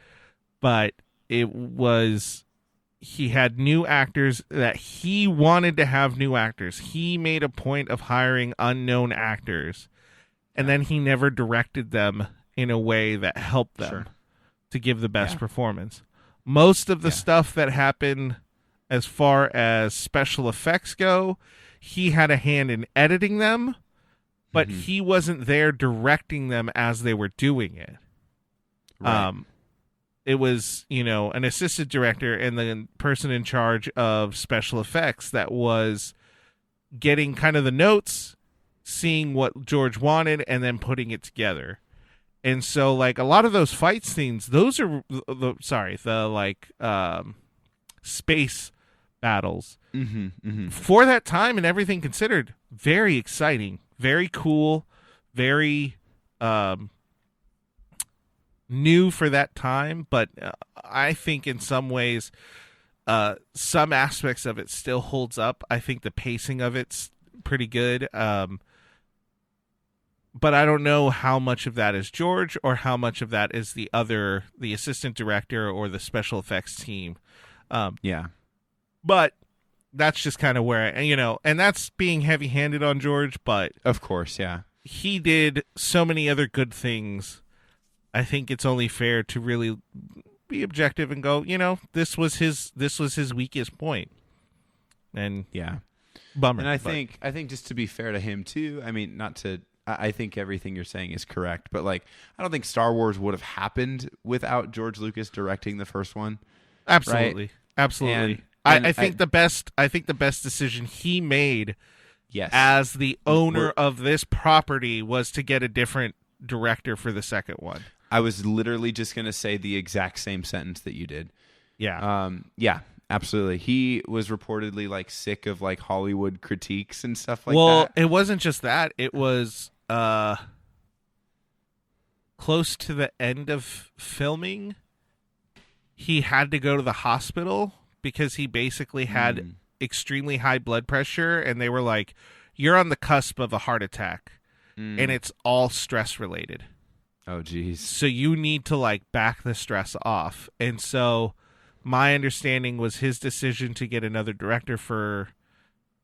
but he had new actors that he wanted to have new actors. He made a point of hiring unknown actors, and then he never directed them in a way that helped them to give the best performance. Most of the stuff that happened as far as special effects go, he had a hand in editing them, but he wasn't there directing them as they were doing it. Right. It was, an assistant director and the person in charge of special effects that was getting kind of the notes, seeing what George wanted, and then putting it together. And so, like, a lot of those fight scenes, those are space battles. For that time and everything considered, very exciting, very cool, very new for that time. But I think in some ways, some aspects of it still holds up. I think the pacing of it's pretty good. But I don't know how much of that is George or how much of that is the assistant director or the special effects team. But that's just kind of where, and that's being heavy-handed on George, but of course, yeah. He did so many other good things. I think it's only fair to really be objective and go, this was his weakest point. And bummer. And I think just to be fair to him too, I mean, I think everything you're saying is correct, but like, I don't think Star Wars would have happened without George Lucas directing the first one. Absolutely. Right? Absolutely. And I think the best decision he made yes, as the owner of this property was to get a different director for the second one. I was literally just going to say the exact same sentence that you did. Yeah. Yeah, absolutely. He was reportedly like sick of like Hollywood critiques and stuff like that. Well, it wasn't just that. It was close to the end of filming. He had to go to the hospital because he basically had extremely high blood pressure, and they were like, "You're on the cusp of a heart attack, and it's all stress related." Oh, geez. So you need to like back the stress off. And so my understanding was his decision to get another director for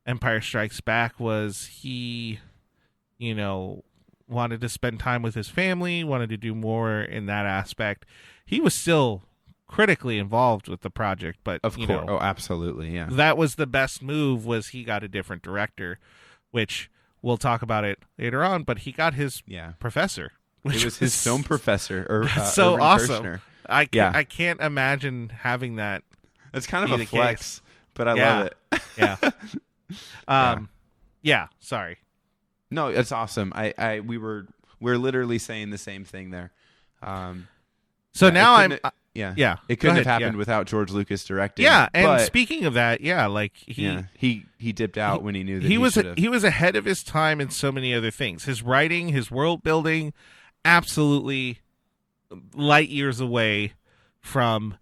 Empire Strikes Back was he, wanted to spend time with his family, wanted to do more in that aspect. He was still critically involved with the project, but of course. Oh, absolutely. Yeah. That was the best move was he got a different director, which we'll talk about it later on, but he got his professor. It was his film professor, or so Irving awesome. Kershner. I can't imagine having that. It's kind of a flex, case. But I love it. Yeah. Sorry. No, it's awesome. We're literally saying the same thing there. So now it couldn't have happened without George Lucas directing. Yeah, and speaking of that, like he dipped out when he knew that he was ahead of his time in so many other things. His writing, his world building, absolutely light years away from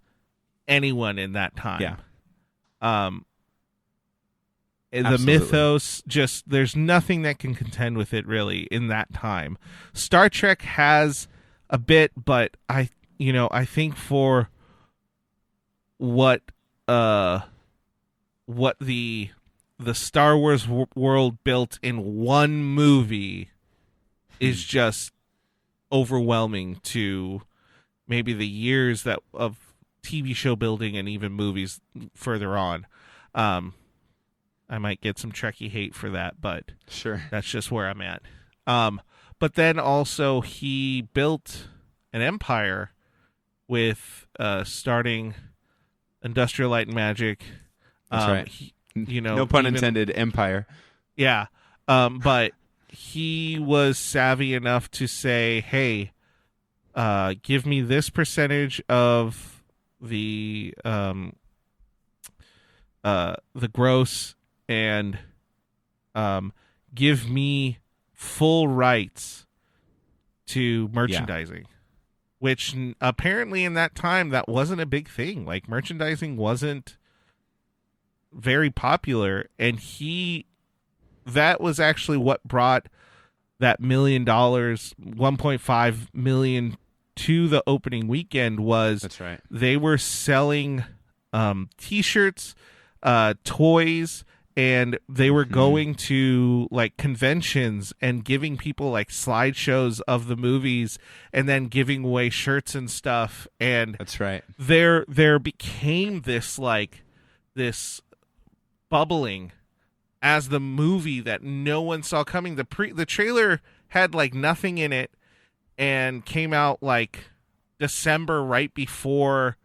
anyone in that time. Yeah. The mythos, just there's nothing that can contend with it really in that time. Star Trek has a bit, but I think for what the Star Wars world built in one movie is just overwhelming to maybe the years of TV show building and even movies further on. I might get some Trekkie hate for that, but Sure. that's just where I'm at. But then also he built an empire with starting Industrial Light and Magic. That's right. No pun intended, empire. Yeah. But he was savvy enough to say, hey, give me this percentage of the gross, and give me full rights to merchandising. Which apparently in that time that wasn't a big thing. Like, merchandising wasn't very popular, and that was actually what brought that $1 million, 1.5 million to the opening weekend. Was That's right. They were selling t-shirts, toys, and they were going to like conventions and giving people like slideshows of the movies, and then giving away shirts and stuff. And that's right. There became this bubbling as the movie that no one saw coming. The trailer had like nothing in it and came out like December, right before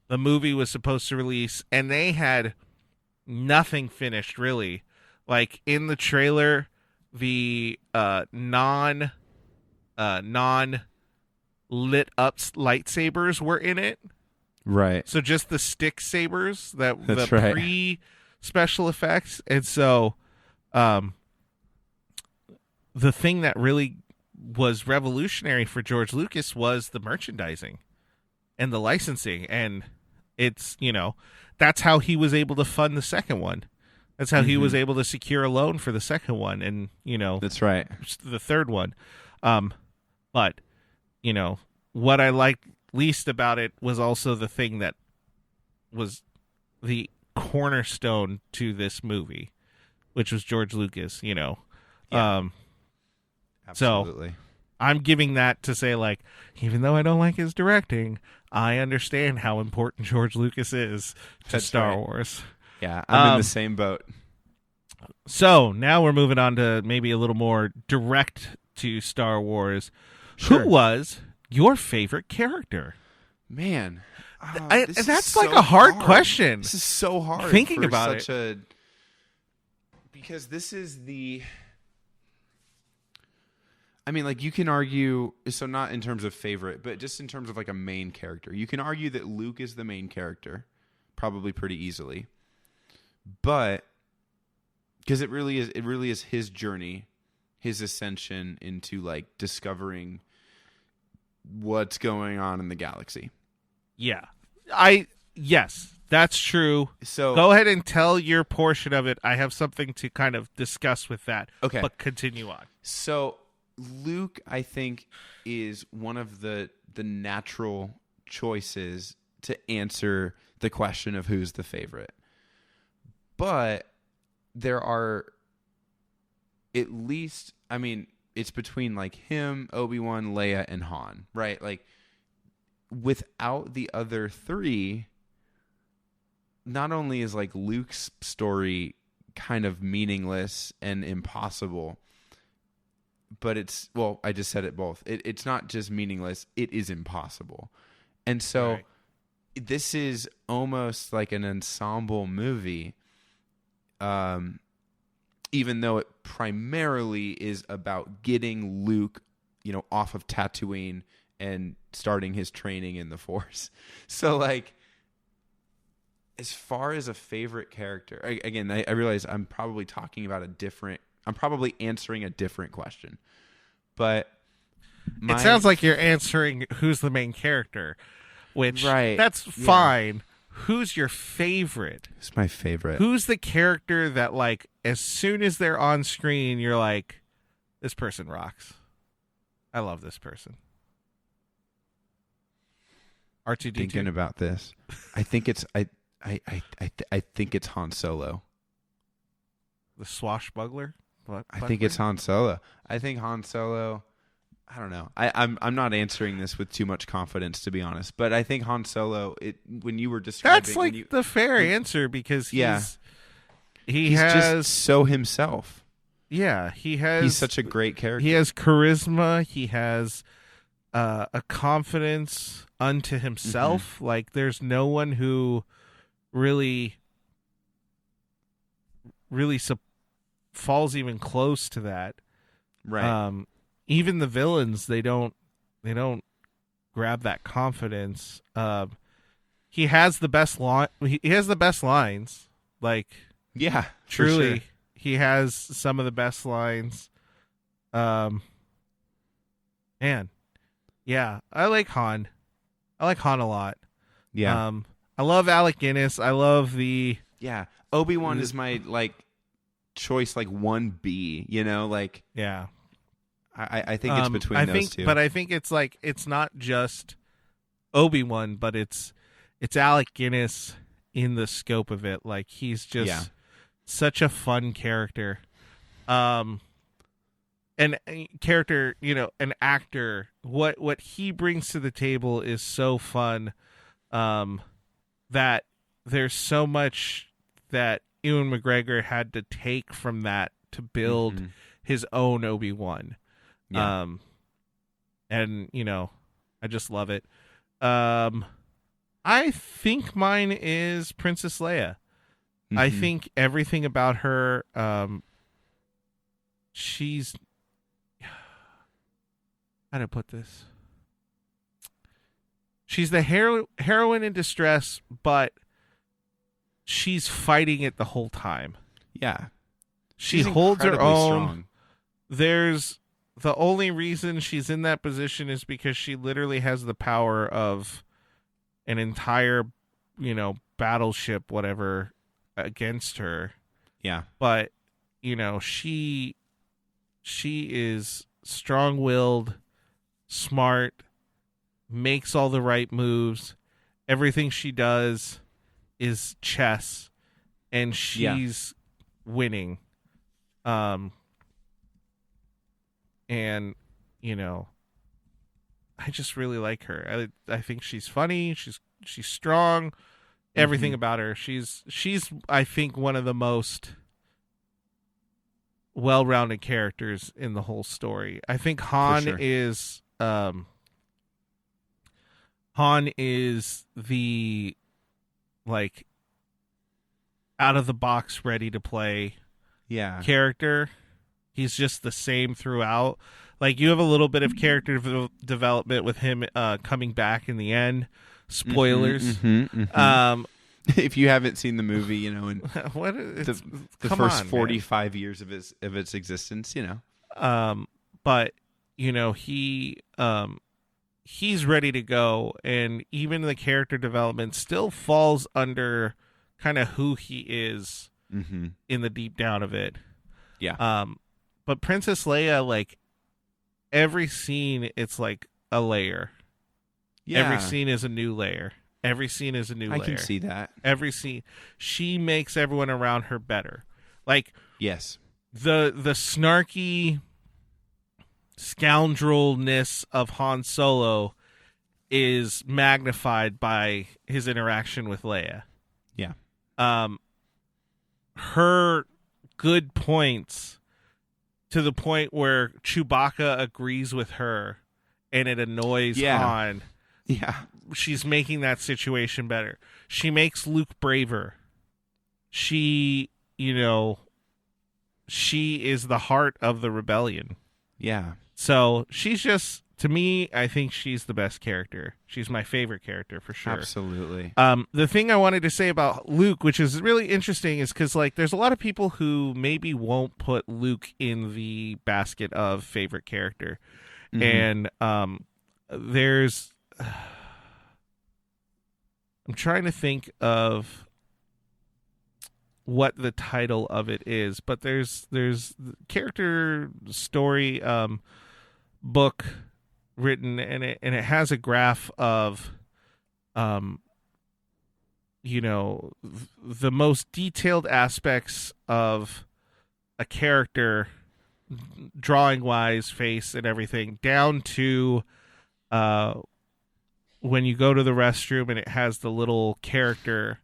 the movie was supposed to release, and they had nothing finished really. Like, in the trailer, the non lit up lightsabers were in it. Right. So just the stick sabers, That's the right. pre special effects. And so the thing that really was revolutionary for George Lucas was the merchandising and the licensing. And it's, that's how he was able to fund the second one. That's how he was able to secure a loan for the second one, and that's right, the third one. But what I liked least about it was also the thing that was the cornerstone to this movie, which was George Lucas. Absolutely. So I'm giving that to say, like, even though I don't like his directing, I understand how important George Lucas is to Star Wars. Yeah, I'm in the same boat. So now we're moving on to maybe a little more direct to Star Wars. Sure. Who was your favorite character? Man, that's like a hard question. This is so hard. Thinking about it. Because this is the... I mean, like, you can argue, so not in terms of favorite, but just in terms of like a main character. You can argue that Luke is the main character, probably pretty easily. But because it really is his journey, his ascension into like discovering what's going on in the galaxy. Yeah. Yes, that's true. So go ahead and tell your portion of it. I have something to kind of discuss with that. Okay. But continue on. So Luke, I think, is one of the natural choices to answer the question of who's the favorite. But there are at least, I mean, it's between like him, Obi-Wan, Leia, and Han, right? Like, without the other three, not only is like Luke's story kind of meaningless and impossible, but I just said it both. It's not just meaningless, it is impossible. And so right. This is almost like an ensemble movie, even though it primarily is about getting Luke, off of Tatooine and starting his training in the Force. So, like, as far as a favorite character, again, I realize I'm probably I'm probably answering a different question, but it sounds like you're answering who's the main character, which right. That's fine. Who's your favorite? Who's my favorite? Who's the character that, like, as soon as they're on screen, you're like, this person rocks. I love this person. R2-D2. Thinking about this, I think it's I think it's Han Solo. The swashbuckler? I think it's Han Solo. I think Han Solo, I don't know. I'm not answering this with too much confidence, to be honest. But I think Han Solo. When you were describing, That's like the fair answer because he he's has just so himself. Yeah, He's such a great character. He has charisma. He has a confidence unto himself. Mm-hmm. Like there's no one who really falls even close to that. Right. Even the villains, they don't grab that confidence. He has the best he has the best lines. Like Yeah, truly, sure. he has some of the best lines. Man, yeah, I like Han. I like Han a lot. Yeah. I love Alec Guinness. I love the Yeah. Obi-Wan is my choice 1B, yeah. I think it's between those two. But I think it's not just Obi-Wan, but it's Alec Guinness in the scope of it. Like he's just such a fun character. An character, an actor. What he brings to the table is so fun. That there's so much that Ewan McGregor had to take from that to build his own Obi-Wan. Yeah. And I just love it. I think mine is Princess Leia. I think everything about her, she's, how to put this? She's the heroine in distress, but she's fighting it the whole time. Yeah. She holds her own. Strong. There's the only reason she's in that position is because she literally has the power of an entire, battleship, whatever, against her. Yeah. But, she is strong-willed, smart, makes all the right moves. Everything she does is chess, and she's winning. And I just really like her. I think she's funny. She's strong. Everything about her. She's I think one of the most well-rounded characters in the whole story. I think Han is the out of the box ready to play character. He's just the same throughout. Like you have a little bit of character development with him coming back in the end. Spoilers. If you haven't seen the movie, in what the first 45 years of its existence, but he's ready to go, and even the character development still falls under kind of who he is in the deep down of it. Yeah. But Princess Leia, every scene, it's like a layer. Yeah. Every scene is a new layer. Every scene is a new layer. I can see that. Every scene. She makes everyone around her better. Yes. The snarky scoundrelness of Han Solo is magnified by his interaction with Leia. Yeah. Her good points to the point where Chewbacca agrees with her and it annoys Han. Yeah. She's making that situation better. She makes Luke braver. She, she is the heart of the rebellion. Yeah. So she's just, to me, I think she's the best character. She's my favorite character for sure. Absolutely. The thing I wanted to say about Luke, which is really interesting, is because there's a lot of people who maybe won't put Luke in the basket of favorite character, and there's. I'm trying to think of what the title of it is, but there's character story book written, and it has a graph of the most detailed aspects of a character drawing wise, face and everything, down to when you go to the restroom and it has the little character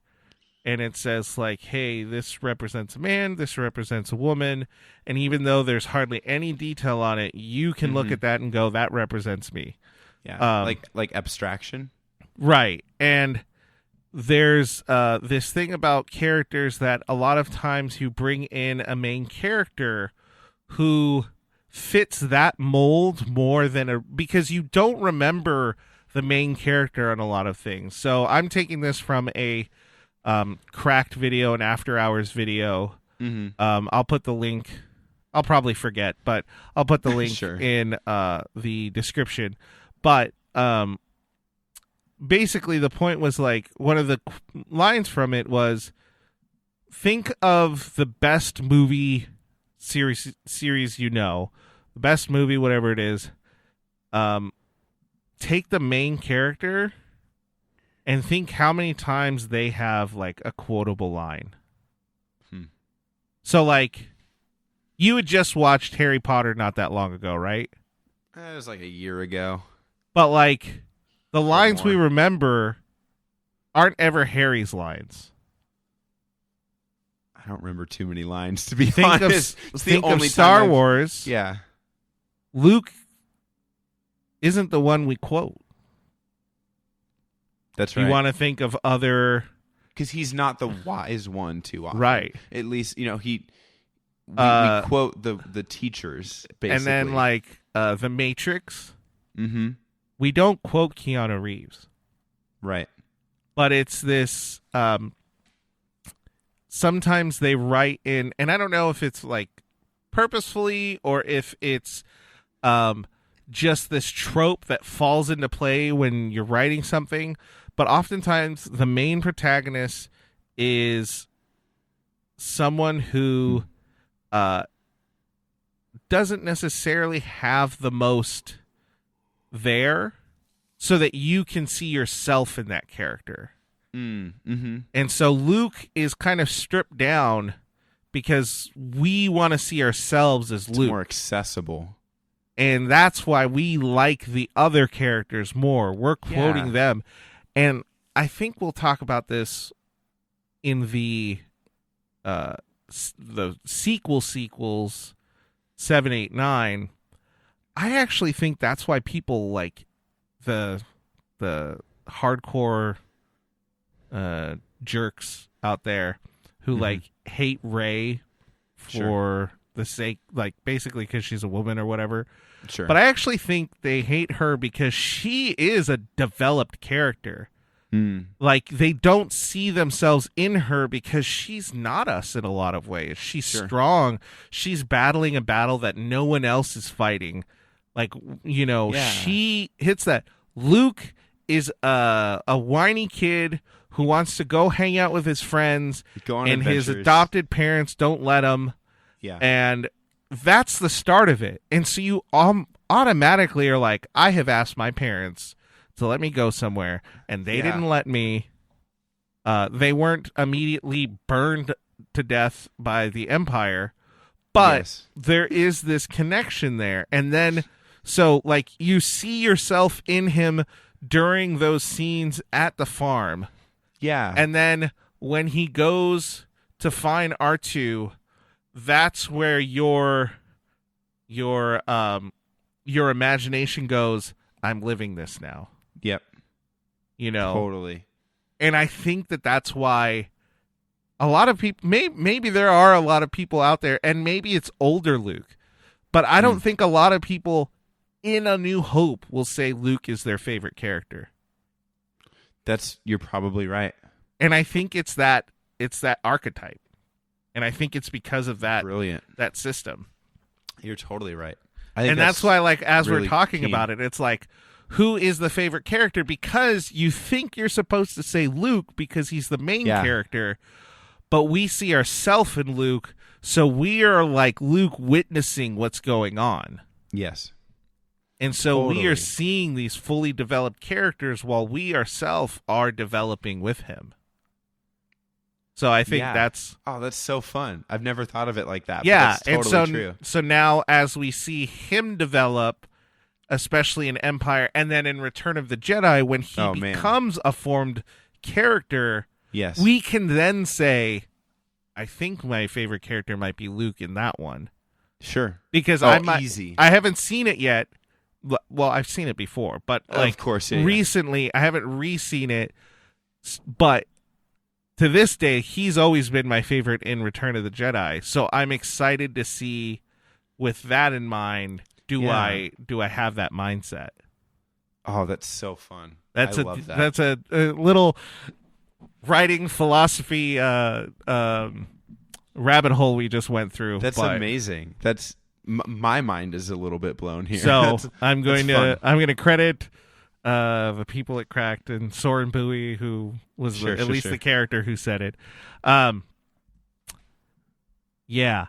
and it says like, hey, this represents a man, this represents a woman, and even though there's hardly any detail on it, you can look at that and go, that represents me. Yeah, like abstraction. Right. And there's this thing about characters that a lot of times you bring in a main character who fits that mold more than because you don't remember the main character on a lot of things. So I'm taking this from a Cracked video, an After Hours video. I'll put the link. I'll probably forget, but I'll put the link Sure. in the description. But basically the point was like, one of the lines from it was, think of the best movie series the best movie, whatever it is. Take the main character and think how many times they have like a quotable line. So like, you had just watched Harry Potter not that long ago, right? It was like a year ago. But like, the lines we more. remember aren't ever Harry's lines. I don't remember too many lines, to be Think honest. of It's the think of only Star time I've- Wars. Yeah. Luke isn't the one we quote. That's right. You want to think of other, Because he's not the wise one too often. right? At least, we Uh, quote the teachers, basically. And then like The Matrix, Mm-hmm. we don't quote Keanu Reeves, Right. but it's this. Sometimes they write in, and I don't know if it's like purposefully or if it's just this trope that falls into play when you're writing something. But oftentimes the main protagonist is someone who doesn't necessarily have the most there, so that you can see yourself in that character. Mm-hmm. And so Luke is kind of stripped down because we want to see ourselves as It's Luke. more accessible. And that's why we like the other characters more. We're quoting Yeah. them. And I think we'll talk about this in the sequels 7, 8, 9. I actually think that's why people like the hardcore jerks out there who like hate Rey for Sure. the sake, like basically because she's a woman or whatever. Sure. But I actually think they hate her because she is a developed character. Like, they don't see themselves in her because she's not us in a lot of ways. She's Sure. strong. She's battling a battle that no one else is fighting. Like, Yeah. she hits that. Luke is a whiny kid who wants to go hang out with his friends, Go on and his adventures. adopted parents don't let him. Yeah. And that's the start of it. And so you automatically are like, I have asked my parents to let me go somewhere, and they Yeah. didn't let me. They weren't immediately burned to death by the Empire, but Yes. there is this connection there. And then, so like, you see yourself in him during those scenes at the farm. Yeah. And then when he goes to find R2, that's where your imagination goes, I'm living this now. Yep. Totally. And I think that's why a lot of people, maybe there are a lot of people out there, and maybe it's older Luke, but I don't think a lot of people in A New Hope will say Luke is their favorite character. You're probably right. And I think it's that archetype. And I think it's because of that Brilliant. that system. You're totally right. I think And that's why, like, as really we're talking key. about it, it's like, who is the favorite character? Because you think you're supposed to say Luke because he's the main Yeah. character, but we see ourselves in Luke, so we are like Luke witnessing what's going on. Yes. And so we are Totally. seeing these fully developed characters while we ourselves are developing with him. So I think Yeah. that's that's so fun. I've never thought of it like that. But yeah, that's totally and true. so now as we see him develop, especially in Empire and then in Return of the Jedi, when he Oh, man. becomes a formed character, Yes. we can then say, I think my favorite character might be Luke in that one. Sure. Because Easy. I haven't seen it yet. Well, I've seen it before, but like Of course, yeah. recently I haven't re-seen it. But to this day, he's always been my favorite in Return of the Jedi. So I'm excited to see, with that in mind, do I have that mindset? Oh, that's so fun. That's I love that. That's a little writing philosophy rabbit hole we just went through. That's but, amazing. That's my mind is a little bit blown here. So I'm going fun. to credit the people at Cracked and Soren Bowie, who was at least the character who said it. Yeah.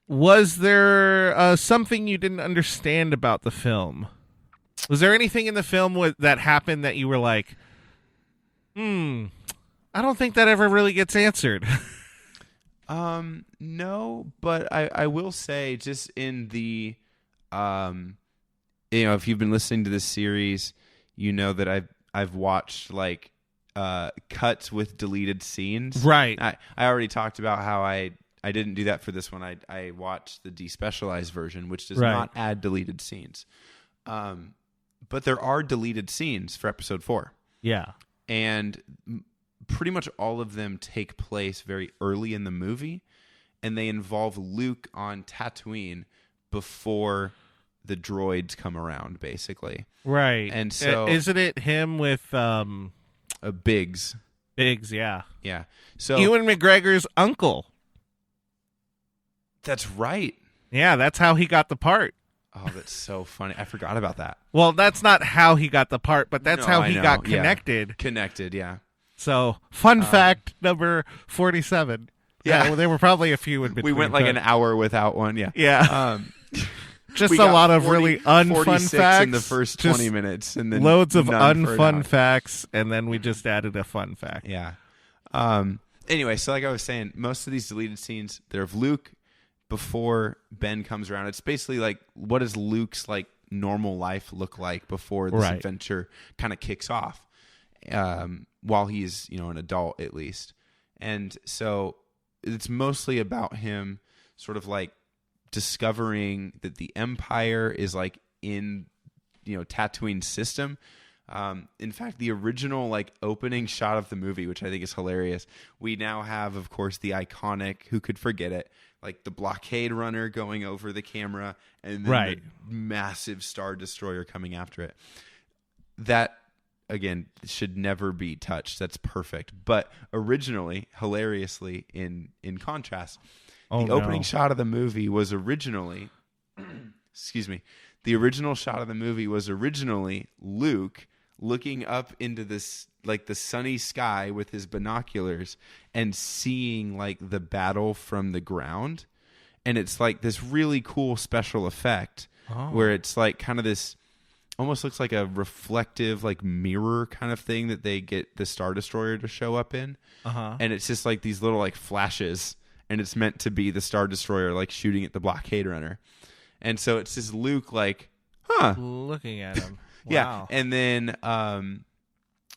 Was there something you didn't understand about the film? Was there anything in the film that happened that you were like, I don't think that ever really gets answered? No, but I will say, just in the if you've been listening to this series, you know that I've watched like cuts with deleted scenes. Right. I already talked about how I didn't do that for this one. I watched the despecialized version, which does not add deleted scenes. But there are deleted scenes for episode 4. Yeah. And pretty much all of them take place very early in the movie, and they involve Luke on Tatooine before the droids come around, basically. Right. And so isn't it him with Biggs? Biggs, yeah. Yeah. So Ewan McGregor's uncle. That's right. Yeah, that's how he got the part. Oh, that's so funny. I forgot about that. Well, that's not how he got the part, but that's how he got connected. Yeah. Connected, yeah. So, fun fact number 47. Yeah. Well, there were probably a few in between. We went like an hour without one, yeah. Yeah. Just we a got lot of really unfun facts in the first 20 minutes, and then loads of none for an unfun hour. facts, and then we just added a fun fact. Yeah. Anyway, so like I was saying, most of these deleted scenes, they're of Luke before Ben comes around. It's basically like, what does Luke's like normal life look like before this adventure kind of kicks off, while he's, an adult at least. And so it's mostly about him sort of like discovering that the Empire is like in, Tatooine's system. In fact, the original like opening shot of the movie, which I think is hilarious, we now have, of course, the iconic, who could forget it, like the blockade runner going over the camera, and then the massive Star Destroyer coming after it. That, again, should never be touched. That's perfect. But originally, hilariously, in contrast, the opening shot of the movie was originally, the original shot of the movie was originally Luke looking up into this, like the sunny sky with his binoculars and seeing like the battle from the ground. And it's like this really cool special effect where it's like kind of this, almost looks like a reflective like mirror kind of thing that they get the Star Destroyer to show up in. And it's just like these little like flashes, and it's meant to be the Star Destroyer like shooting at the blockade runner. And so it's just Luke like, looking at him. Yeah. Wow. And then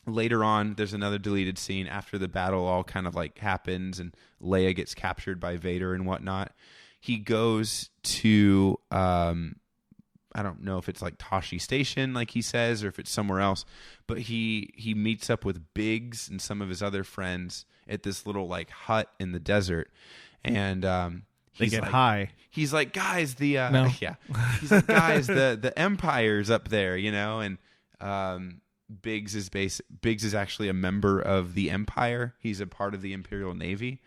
later on, there's another deleted scene after the battle all kind of like happens and Leia gets captured by Vader and whatnot. He goes to, I don't know if it's like Tashi Station, like he says, or if it's somewhere else, but he meets up with Biggs and some of his other friends at this little like hut in the desert. And They get like, high. He's like, guys, No. He's like, guys, the Empire's up there, and Biggs is actually a member of the Empire. He's a part of the Imperial Navy.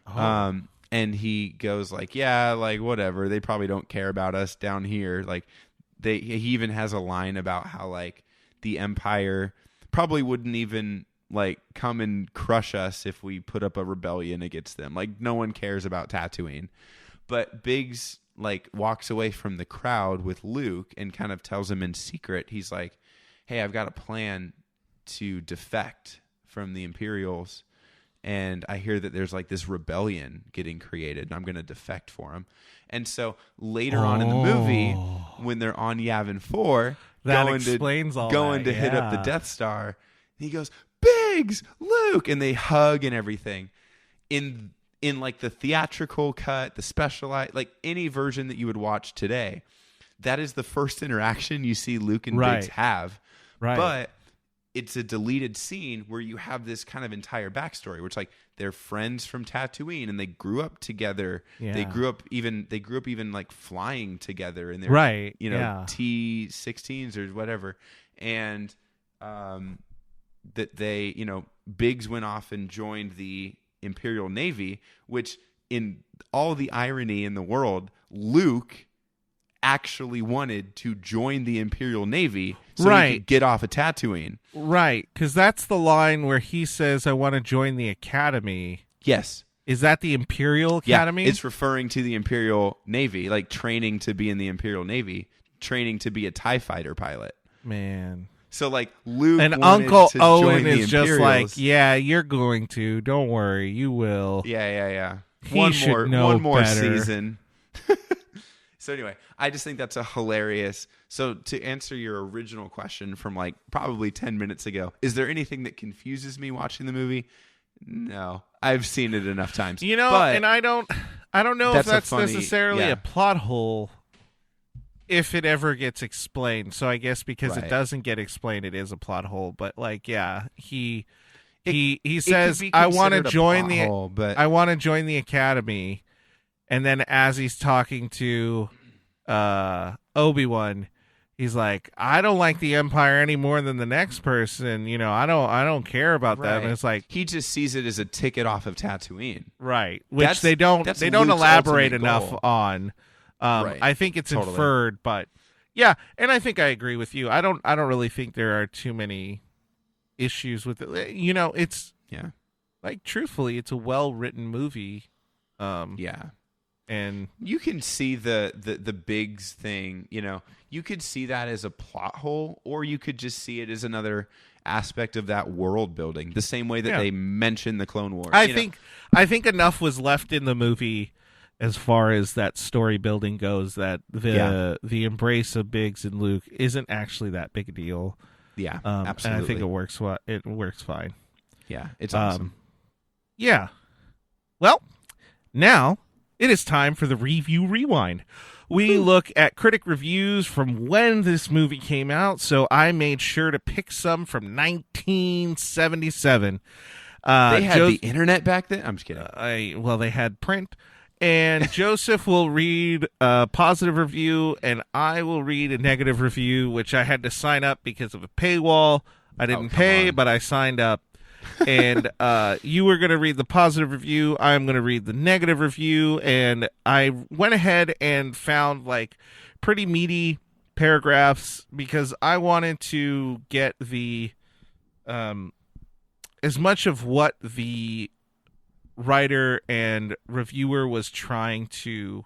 And he goes like, yeah, like whatever. They probably don't care about us down here. Like he even has a line about how like the Empire probably wouldn't even like come and crush us if we put up a rebellion against them. Like no one cares about Tatooine. But Biggs like walks away from the crowd with Luke and kind of tells him in secret, he's like, hey, I've got a plan to defect from the Imperials and I hear that there's like this rebellion getting created, and I'm going to defect for him. And so later on in the movie, when they're on Yavin 4, That going explains to, all going that, to hit up the yeah. Death Star, he goes, Biggs, Luke, and they hug and everything. In like the theatrical cut, the specialized, like any version that you would watch today, that is the first interaction you see Luke and Right. Biggs have. Right. But it's a deleted scene where you have this kind of entire backstory, which like they're friends from Tatooine and they grew up together. Yeah. They grew up even like flying together in their Right. you know, Yeah. T-16s or whatever. And that they, you know, Biggs went off and joined the Imperial Navy, which in all the irony in the world, Luke actually wanted to join the Imperial Navy so he Right. could get off of Tatooine. Right, because that's the line where he says, "I want to join the Academy." Yes. Is that the Imperial Academy? Yeah, it's referring to the Imperial Navy, like training to be in the Imperial Navy, training to be a TIE fighter pilot. Man. So like Luke And wanted Uncle to join Owen the is just like, Imperials. "Yeah, you're going to. Don't worry, you will." Yeah. He should know one more better. season. So anyway, I just think that's a hilarious. So to answer your original question from like probably 10 minutes ago, is there anything that confuses me watching the movie? No, I've seen it enough times. You know, but and I don't know if that's a that's funny- necessarily yeah. a plot hole if it ever gets explained. So I guess because Right. it doesn't get explained, it is a plot hole. But like, yeah, he it says, could be "I want to considered a join plot the hole, but I want to join the Academy," and then as he's talking to Obi-Wan, he's like, "I don't like the Empire any more than the next person. You know, I don't care about them." Right. And it's like, he just sees it as a ticket off of Tatooine. right, which That's- they don't that's elaborate Luke's ultimate enough goal. on. Right. I think it's Totally. inferred, but yeah, and I think I agree with you. I don't really think there are too many issues with it. You know, it's Yeah. like truthfully, it's a well-written movie. Yeah. And You can see the Biggs thing, you know, you could see that as a plot hole, or you could just see it as another aspect of that world building, the same way that Yeah. they mention the Clone Wars. I you know. think enough was left in the movie as far as that story building goes that the embrace of Biggs and Luke isn't actually that big a deal. Yeah, And absolutely. I think it works fine. Yeah, it's awesome. Yeah. Well, now it is time for the review rewind. We look at critic reviews from when this movie came out, so I made sure to pick some from 1977. They had the internet back then? I'm just kidding. They had print. And Joseph will read a positive review, and I will read a negative review, which I had to sign up because of a paywall. I didn't come pay, on. but I signed up. And you were going to read the positive review. I'm going to read the negative review. And I went ahead and found like pretty meaty paragraphs because I wanted to get the as much of what the writer and reviewer was trying to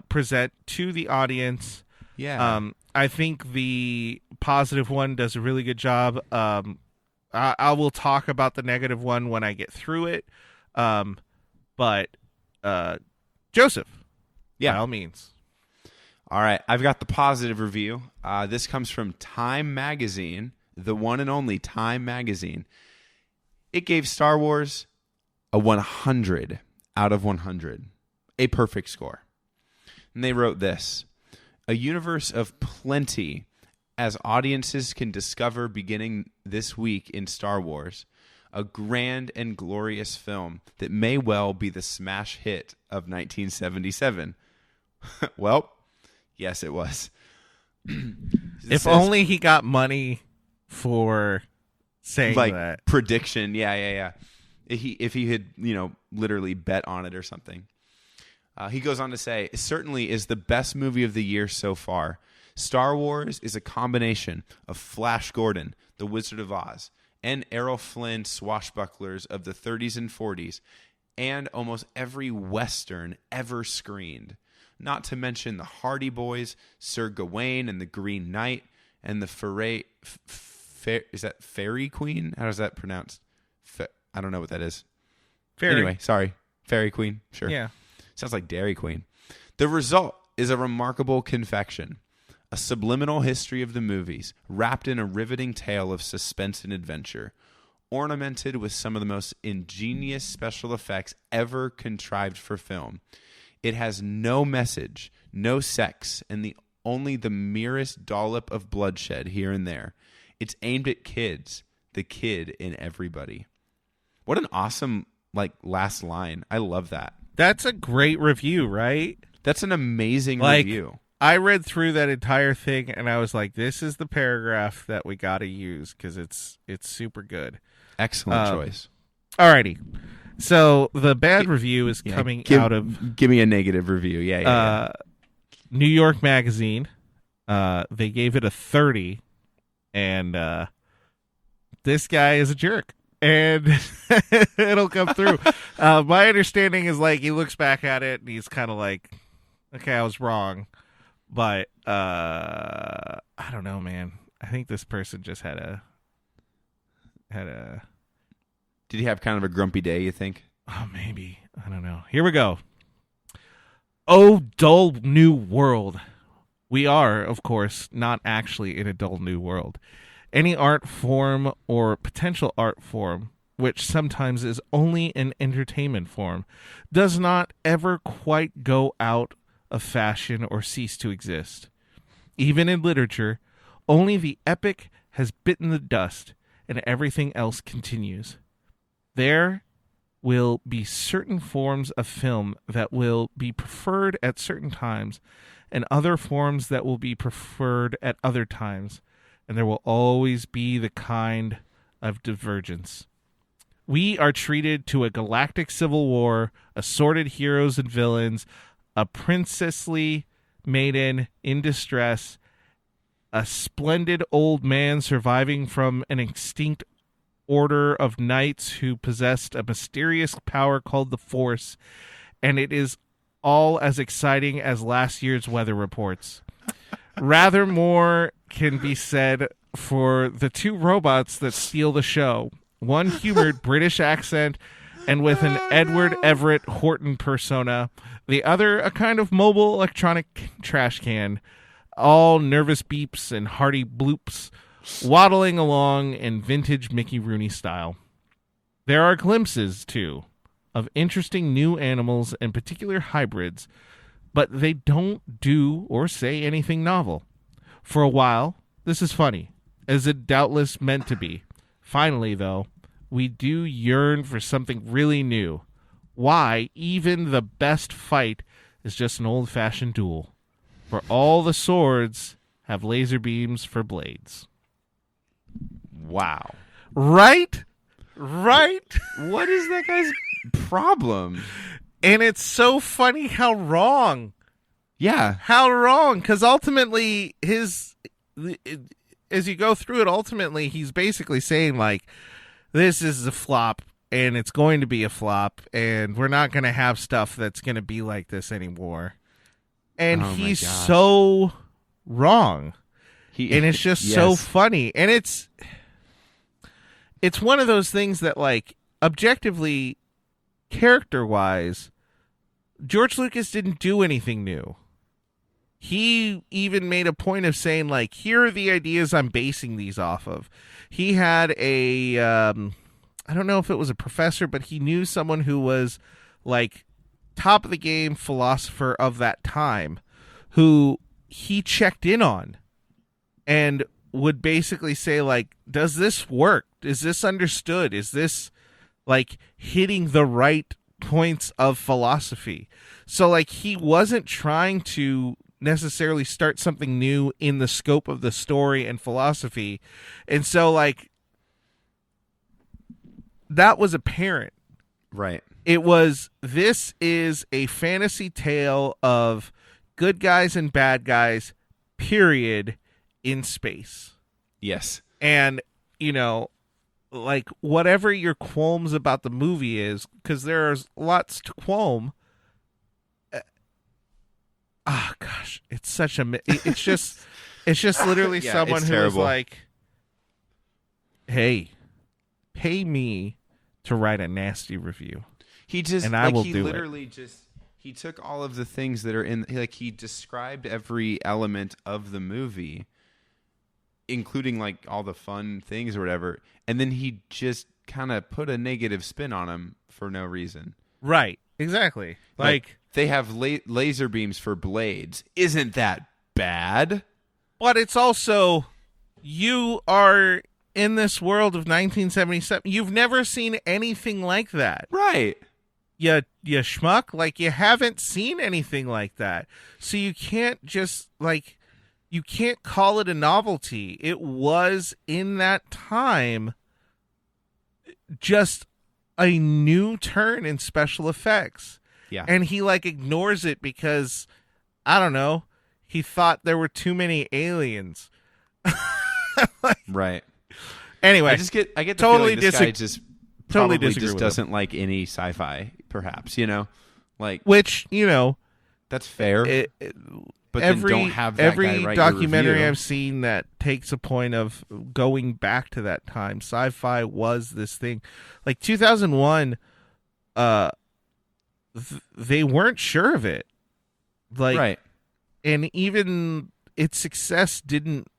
present to the audience. Yeah. I think the positive one does a really good job. I will talk about the negative one when I get through it. But Joseph, Yeah. by all means. All right, I've got the positive review. This comes from Time Magazine, the one and only Time Magazine. It gave Star Wars a 100 out of 100, a perfect score. And they wrote this: a universe of plenty as audiences can discover beginning this week in Star Wars, a grand and glorious film that may well be the smash hit of 1977. Well, yes, it was. If only he got money for saying like that. prediction. Yeah. If he had, literally bet on it or something. He goes on to say, it certainly is the best movie of the year so far. Star Wars is a combination of Flash Gordon, The Wizard of Oz, and Errol Flynn swashbucklers of the 30s and 40s, and almost every Western ever screened. Not to mention the Hardy Boys, Sir Gawain and the Green Knight, and the is that Fairy Queen? How is that pronounced? I don't know what that is. Fairy. Anyway, sorry. Fairy Queen. Sure. Yeah. Sounds like Dairy Queen. The result is a remarkable confection, a subliminal history of the movies, wrapped in a riveting tale of suspense and adventure, ornamented with some of the most ingenious special effects ever contrived for film. It has no message, no sex, and only the merest dollop of bloodshed here and there. It's aimed at kids, the kid in everybody. What an awesome last line. I love that. That's a great review, right? That's an amazing review. I read through that entire thing and I was like, this is the paragraph that we got to use because it's super good. Excellent choice. Alrighty. So the bad review is coming out of... Give me a negative review. Yeah. New York Magazine. They gave it a 30 and this guy is a jerk. And it'll come through. My understanding is he looks back at it and he's kind of like, okay, I was wrong. But I don't know, man. I think this person just had a Did he have kind of a grumpy day, you think? Oh, maybe. I don't know. Here we go. Oh, dull new world. We are, of course, not actually in a dull new world. Any art form or potential art form, which sometimes is only an entertainment form, does not ever quite go out of fashion or cease to exist. Even in literature, only the epic has bitten the dust and everything else continues. There will be certain forms of film that will be preferred at certain times and other forms that will be preferred at other times. And there will always be the kind of divergence. We are treated to a galactic civil war, assorted heroes and villains, a princessly maiden in distress, a splendid old man surviving from an extinct order of knights who possessed a mysterious power called the Force, and it is all as exciting as last year's weather reports. Rather more can be said for the two robots that steal the show. One humored British accent and with an Edward Everett Horton persona. The other a kind of mobile electronic trash can. All nervous beeps and hearty bloops, waddling along in vintage Mickey Rooney style. There are glimpses, too, of interesting new animals and particular hybrids, but they don't do or say anything novel. For a while, this is funny, as it doubtless meant to be. Finally, though, we do yearn for something really new. Why, even the best fight is just an old-fashioned duel. For all the swords have laser beams for blades. Wow. Right? Right? What is that guy's problem? And it's so funny how wrong. Yeah. How wrong. Because ultimately, as you go through it, ultimately, he's basically saying, this is a flop, and it's going to be a flop, and we're not going to have stuff that's going to be like this anymore. And he's so wrong. And it's just so funny. And it's one of those things that, objectively, character-wise, George Lucas didn't do anything new. He even made a point of saying, here are the ideas I'm basing these off of. He had I don't know if it was a professor, but he knew someone who was, top of the game philosopher of that time, who he checked in on and would basically say, does this work? Is this understood? Is this hitting the right points of philosophy? So he wasn't trying to necessarily start something new in the scope of the story and philosophy. And so that was apparent. Right. It was, this is a fantasy tale of good guys and bad guys, period, in space. Yes. And, whatever your qualms about the movie is, because there's lots to qualm. Gosh, it's such a, it's just literally someone who is hey, pay me to write a nasty review. and I will he do literally just he took all of the things that are in, like, he described every element of the movie, including like all the fun things or whatever, and then he just kind of put a negative spin on them for no reason. Right. Exactly. Like they have laser beams for blades. Isn't that bad? But it's also, you are in this world of 1977. You've never seen anything like that. Right. You schmuck. Like, you haven't seen anything like that. So you can't just, like, you can't call it a novelty. It was, in that time, just a new turn in special effects. Yeah. And he, like, ignores it because, I don't know, he thought there were too many aliens. Right. Anyway, I get the totally feeling this guy just totally probably disagree just with doesn't like any sci-fi, perhaps, like, which, that's fair. But every then don't have that guy write your documentary review. I've seen that takes a point of going back to that time. Sci-fi was this thing. Like 2001, they weren't sure of it. Like, right. And even its success didn't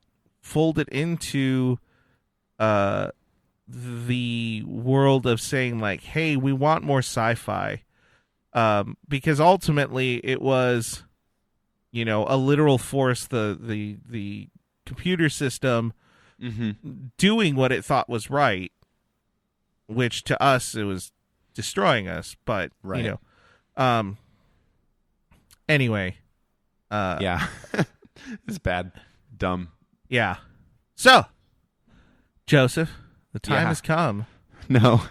fold it into the world of saying, like, hey, we want more sci-fi. Because ultimately it was, a literal force, the computer system doing what it thought was right, which to us, it was destroying us. But, right. Anyway. Yeah. It's bad. Dumb. Yeah. So, Joseph, the time has come. No,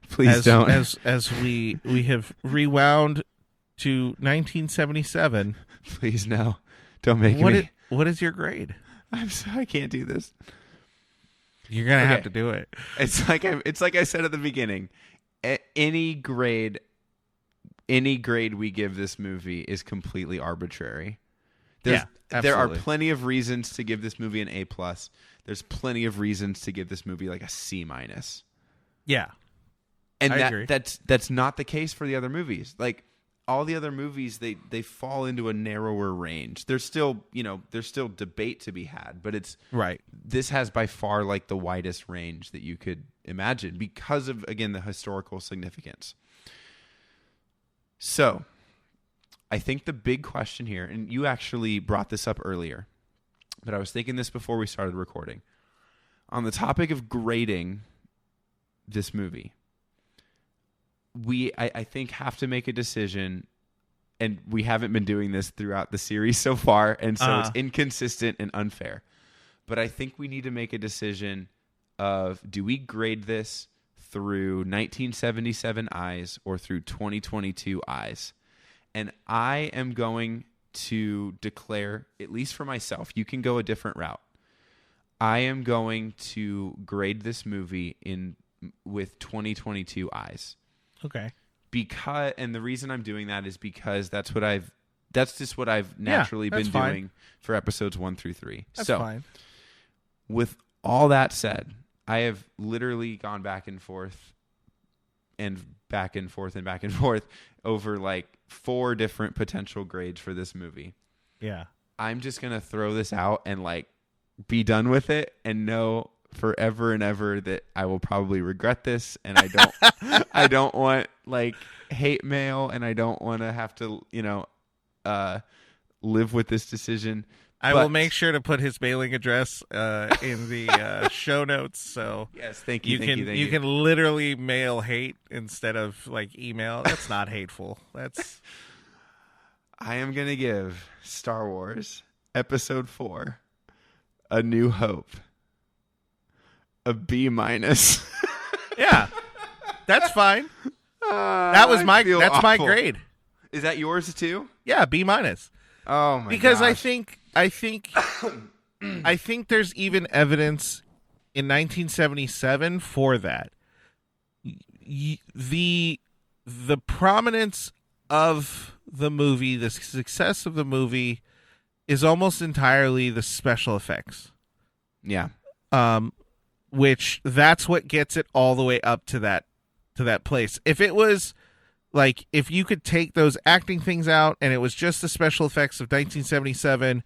please don't. As we have rewound to 1977. Please no. Don't make me. What is your grade? I can't do this. You're going to have to do it. It's like I said at the beginning. Any grade we give this movie is completely arbitrary. There are plenty of reasons to give this movie an A+. There's plenty of reasons to give this movie like a C-. Yeah. And I agree. that's not the case for the other movies. Like, all the other movies, they fall into a narrower range. There's still debate to be had, but it's right. This has by far like the widest range that you could imagine because of, again, the historical significance. So, I think the big question here, and you actually brought this up earlier, but I was thinking this before we started recording. On the topic of grading this movie, I think have to make a decision, and we haven't been doing this throughout the series so far, and so it's inconsistent and unfair. But I think we need to make a decision of, do we grade this through 1977 eyes or through 2022 eyes? And I am going to declare, at least for myself, you can go a different route. I am going to grade this movie with 2022 eyes. Okay. And the reason I'm doing that is because that's just what I've naturally been doing for episodes 1 through 3. That's fine. With all that said, I have literally gone back and forth and back and forth and back and forth over like 4 different potential grades for this movie. Yeah. I'm just going to throw this out and like be done with it and know forever and ever that I will probably regret this, and I don't want like hate mail, and I don't want to have to, live with this decision. I will make sure to put his mailing address in the show notes. So yes, thank you. You can literally mail hate instead of like email. That's not hateful. I am gonna give Star Wars Episode 4, A New Hope, a B-. Yeah, that's fine. That's my grade. Is that yours too? Yeah, B-. Oh my! Because gosh. I think there's even evidence in 1977 for that. The prominence of the movie, the success of the movie, is almost entirely the special effects. Yeah. Which that's what gets it all the way up to that place. If it was like, if you could take those acting things out and it was just the special effects of 1977,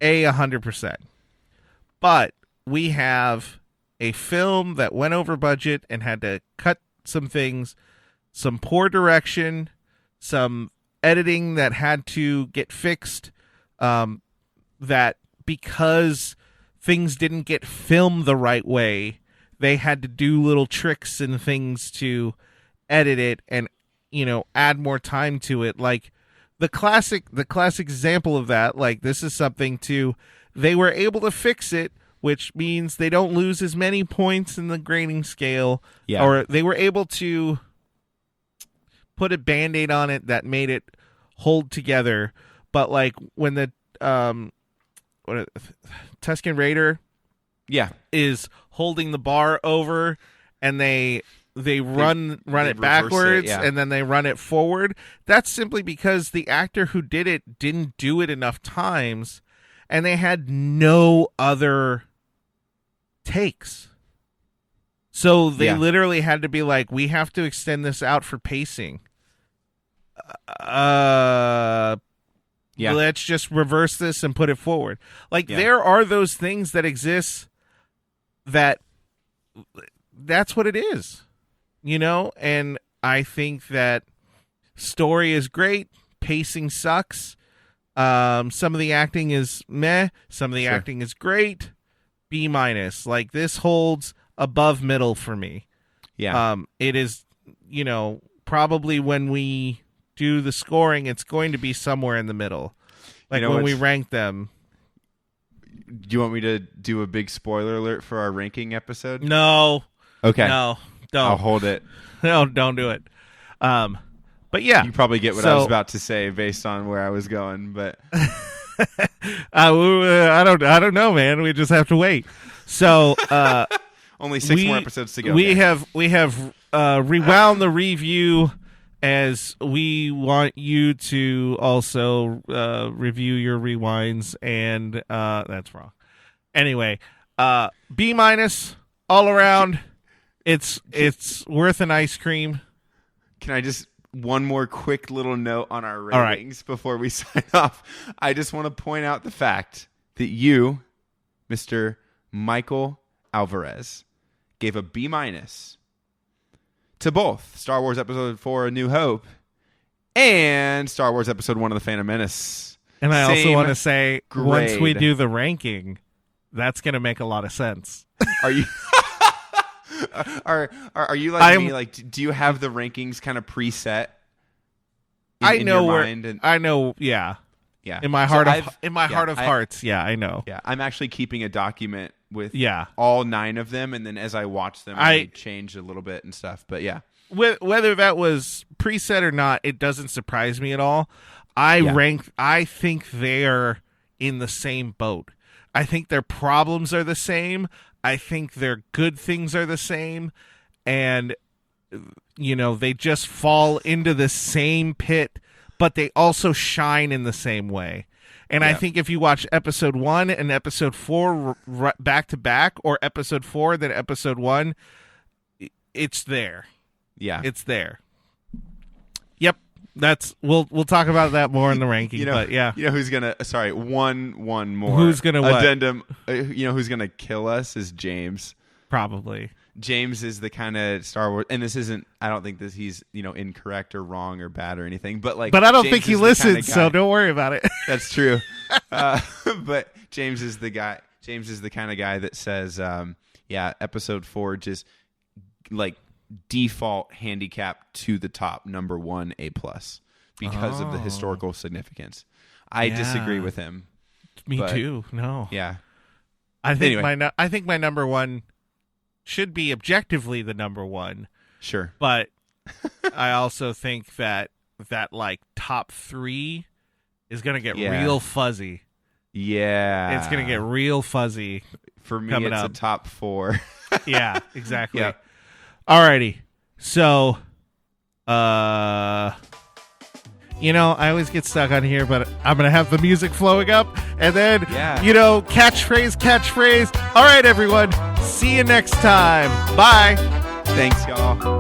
100%. But we have a film that went over budget and had to cut some things, some poor direction, some editing that had to get fixed, that because things didn't get filmed the right way, they had to do little tricks and things to edit it and, add more time to it. Like the classic example of that, like, this is something they were able to fix it, which means they don't lose as many points in the grading scale, or they were able to put a Band-Aid on it that made it hold together. But like when the Tusken Raider is holding the bar over and they run it backwards and then they run it forward, that's simply because the actor who did it didn't do it enough times and they had no other takes. So they literally had to be like, we have to extend this out for pacing. Let's just reverse this and put it forward. Like, there are those things that exist that's what it is, and I think that story is great. Pacing sucks. Some of the acting is meh. Some of the acting is great. B-. Like, this holds above middle for me. Yeah. It is, probably when we do the scoring, it's going to be somewhere in the middle. Like, when we rank them. Do you want me to do a big spoiler alert for our ranking episode? No. Okay. No, don't. I'll hold it. No, don't do it. But yeah. You probably get what I was about to say based on where I was going, but I don't know, man. We just have to wait. So only 6 more episodes to go. We have rewound the review, as we want you to also review your rewinds, and that's wrong. Anyway, B- all around. It's worth an ice cream. Can I just one more quick little note on our ratings before we sign off? I just want to point out the fact that you, Mr. Michael Alvarez, gave a B- to both Star Wars Episode 4, A New Hope, and Star Wars Episode 1 of The Phantom Menace. And I also want to say, grade. Once we do the ranking, that's going to make a lot of sense. Are you... Are you like me? Like, do you have the rankings kind of preset? In your mind? I know. Yeah. In my heart of hearts. Yeah, I know. Yeah, I'm actually keeping a document with all 9 of them, and then as I watch them, I change a little bit and stuff. But yeah, whether that was preset or not, it doesn't surprise me at all. I think they're in the same boat. I think their problems are the same. I think their good things are the same, and they just fall into the same pit, but they also shine in the same way. And I think if you watch Episode 1 and Episode 4 back to back, or Episode 4 then Episode 1, it's there. Yeah, it's there. Yep. We'll talk about that more in the ranking. But yeah, who's gonna? Sorry, one more. Who's gonna addendum? Who's gonna kill us is James. Probably. James is the kind of Star Wars, and this isn't. I don't think that he's incorrect or wrong or bad or anything. But I don't think he listens, so don't worry about it. That's true. But James is the guy. James is the kind of guy that says, Episode 4 just like default handicap to the top, number 1 A+ because of the historical significance. I disagree with him. Me too. No. Yeah. I think my number 1 should be objectively the number 1. Sure. But I also think that like top 3 is going to get real fuzzy. Yeah. It's going to get real fuzzy. For me, it's a top 4. Yeah, exactly. Yep. Alrighty, so, I always get stuck on here, but I'm going to have the music flowing up, and then, catchphrase. All right, everyone, see you next time. Bye. Thanks, y'all.